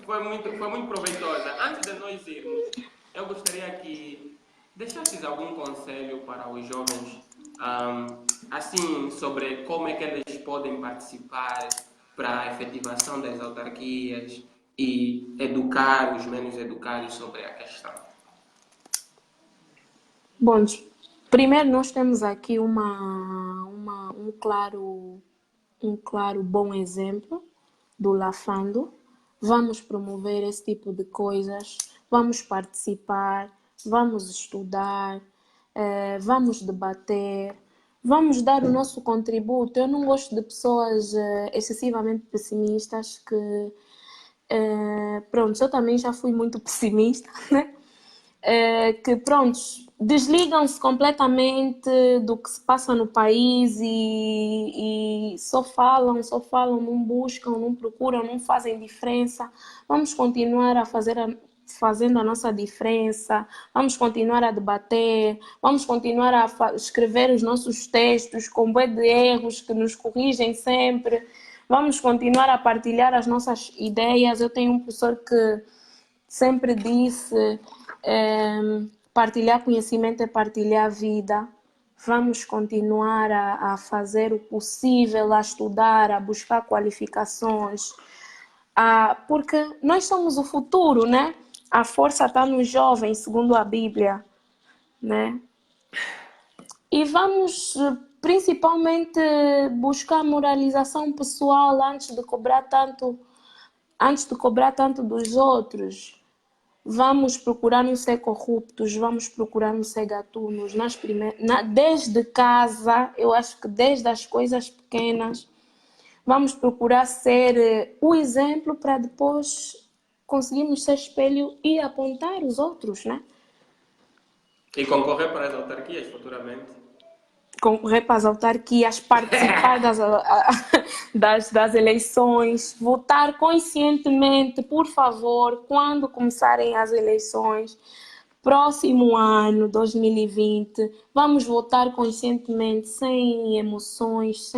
Foi muito proveitosa. Antes de nós irmos, eu gostaria que deixasses algum conselho para os jovens, assim, sobre como é que eles podem participar para a efetivação das autarquias e educar os menos educados sobre a questão. Bom, primeiro nós temos aqui um claro bom exemplo do Lafando. Vamos promover esse tipo de coisas, vamos participar, vamos estudar, vamos debater, vamos dar o nosso contributo. Eu não gosto de pessoas excessivamente pessimistas que... pronto, eu também já fui muito pessimista, né? Que pronto, desligam-se completamente do que se passa no país e só falam, não buscam, não procuram, não fazem diferença. Vamos continuar fazendo a nossa diferença, vamos continuar a debater, vamos continuar a escrever os nossos textos com bué de erros que nos corrigem sempre, vamos continuar a partilhar as nossas ideias. Eu tenho um professor que sempre disse, partilhar conhecimento é partilhar vida. Vamos continuar a fazer o possível, a estudar, a buscar qualificações, porque nós somos o futuro, né? A força está nos jovens, segundo a Bíblia, né? E vamos principalmente buscar moralização pessoal antes de cobrar tanto dos outros. Vamos procurar não ser corruptos, vamos procurar não ser gatunos. Desde casa, eu acho que desde as coisas pequenas, vamos procurar ser o exemplo para depois conseguirmos ser espelho e apontar os outros, né? E concorrer para as autarquias futuramente. Concorrer para as autarquias, participar das eleições, votar conscientemente, por favor, quando começarem as eleições, próximo ano, 2020, vamos votar conscientemente, sem emoções,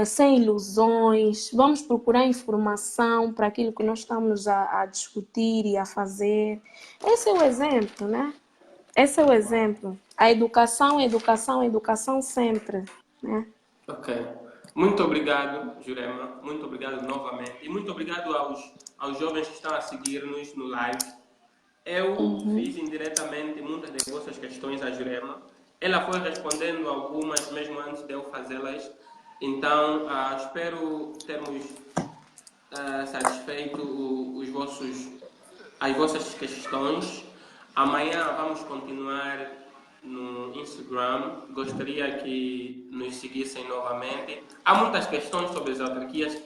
sem ilusões, vamos procurar informação para aquilo que nós estamos a discutir e a fazer. Esse é o exemplo, né? Esse é o exemplo. A educação, educação, educação sempre, né? Ok. Muito obrigado, Jurema. Muito obrigado novamente. E muito obrigado aos jovens que estão a seguir-nos no live. Eu fiz indiretamente muitas das vossas questões à Jurema. Ela foi respondendo algumas mesmo antes de eu fazê-las. Então, espero termos satisfeito as vossas questões. Amanhã vamos continuar no Instagram. Gostaria que nos seguissem novamente. Há muitas questões sobre as autarquias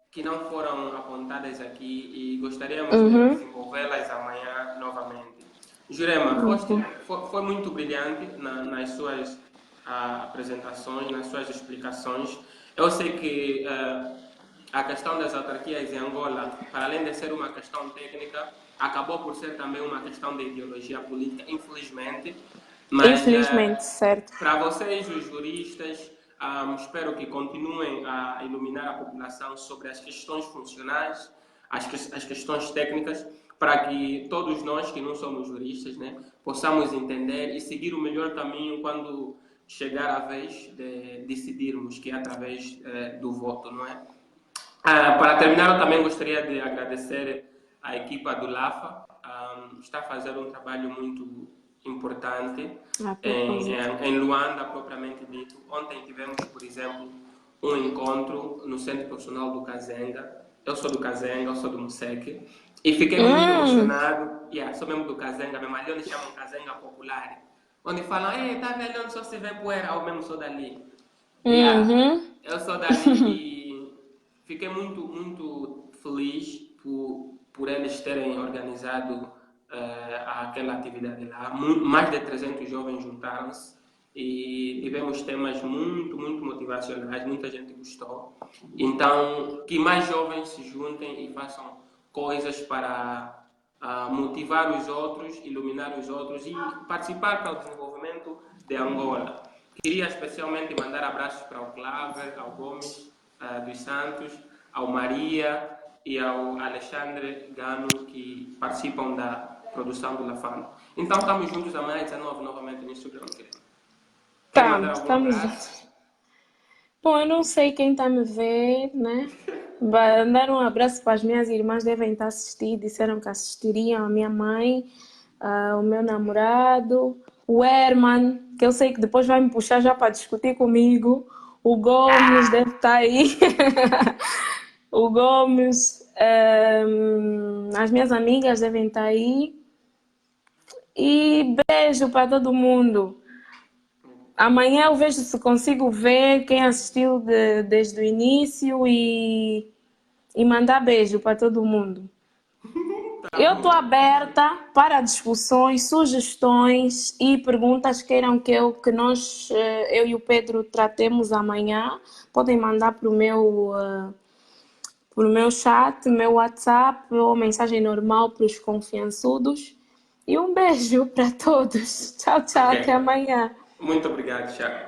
que não foram apontadas aqui e gostaríamos de desenvolvê-las amanhã novamente. Jurema, foi muito brilhante nas suas apresentações, nas suas explicações. Eu sei que a questão das autarquias em Angola, para além de ser uma questão técnica, acabou por ser também uma questão de ideologia política, infelizmente. Mas, infelizmente, certo. Para vocês, os juristas, espero que continuem a iluminar a população sobre as questões funcionais, as questões técnicas, para que todos nós que não somos juristas, né, possamos entender e seguir o melhor caminho quando chegar a vez de decidirmos, que é através do voto, não é? Para terminar, eu também gostaria de agradecer a equipa do LAFA. Está a fazer um trabalho muito importante em Luanda, propriamente dito. Ontem tivemos, por exemplo, um encontro no Centro Profissional do Kazenga. Eu sou do Kazenga, eu sou do Museque. E fiquei muito emocionado. Sou mesmo do Kazenga, mesmo ali onde chamam Kazenga Popular. Onde falam, tá velho, onde só se vê poeira, eu mesmo sou dali. Eu sou dali e fiquei muito, muito feliz por eles terem organizado aquela atividade lá. Mais de 300 jovens juntaram-se e tivemos temas muito, muito motivacionais, muita gente gostou. Então, que mais jovens se juntem e façam coisas para motivar os outros, iluminar os outros e participar para o desenvolvimento de Angola. Queria especialmente mandar abraços para o Claver, ao Gomes dos Santos, ao Maria e ao Alexandre Gano, que participam da produção do Lafano. Então, estamos juntos amanhã às 19 novamente no Instagram. Estamos juntos. Bom, eu não sei quem está a me ver, né? Vai dar um abraço para as minhas irmãs, devem estar assistindo, disseram que assistiriam, a minha mãe, o meu namorado, o Herman, que eu sei que depois vai me puxar já para discutir comigo, o Gomes deve estar aí, o Gomes, as minhas amigas devem estar aí, e beijo para todo mundo. Amanhã eu vejo se consigo ver quem assistiu desde o início e mandar beijo para todo mundo. Eu estou aberta para discussões, sugestões e perguntas queiram eu e o Pedro tratemos amanhã. Podem mandar para o meu chat, meu WhatsApp ou mensagem normal para os confiançudos. E um beijo para todos. Tchau, tchau, Ok. até amanhã. Muito obrigado, tchau.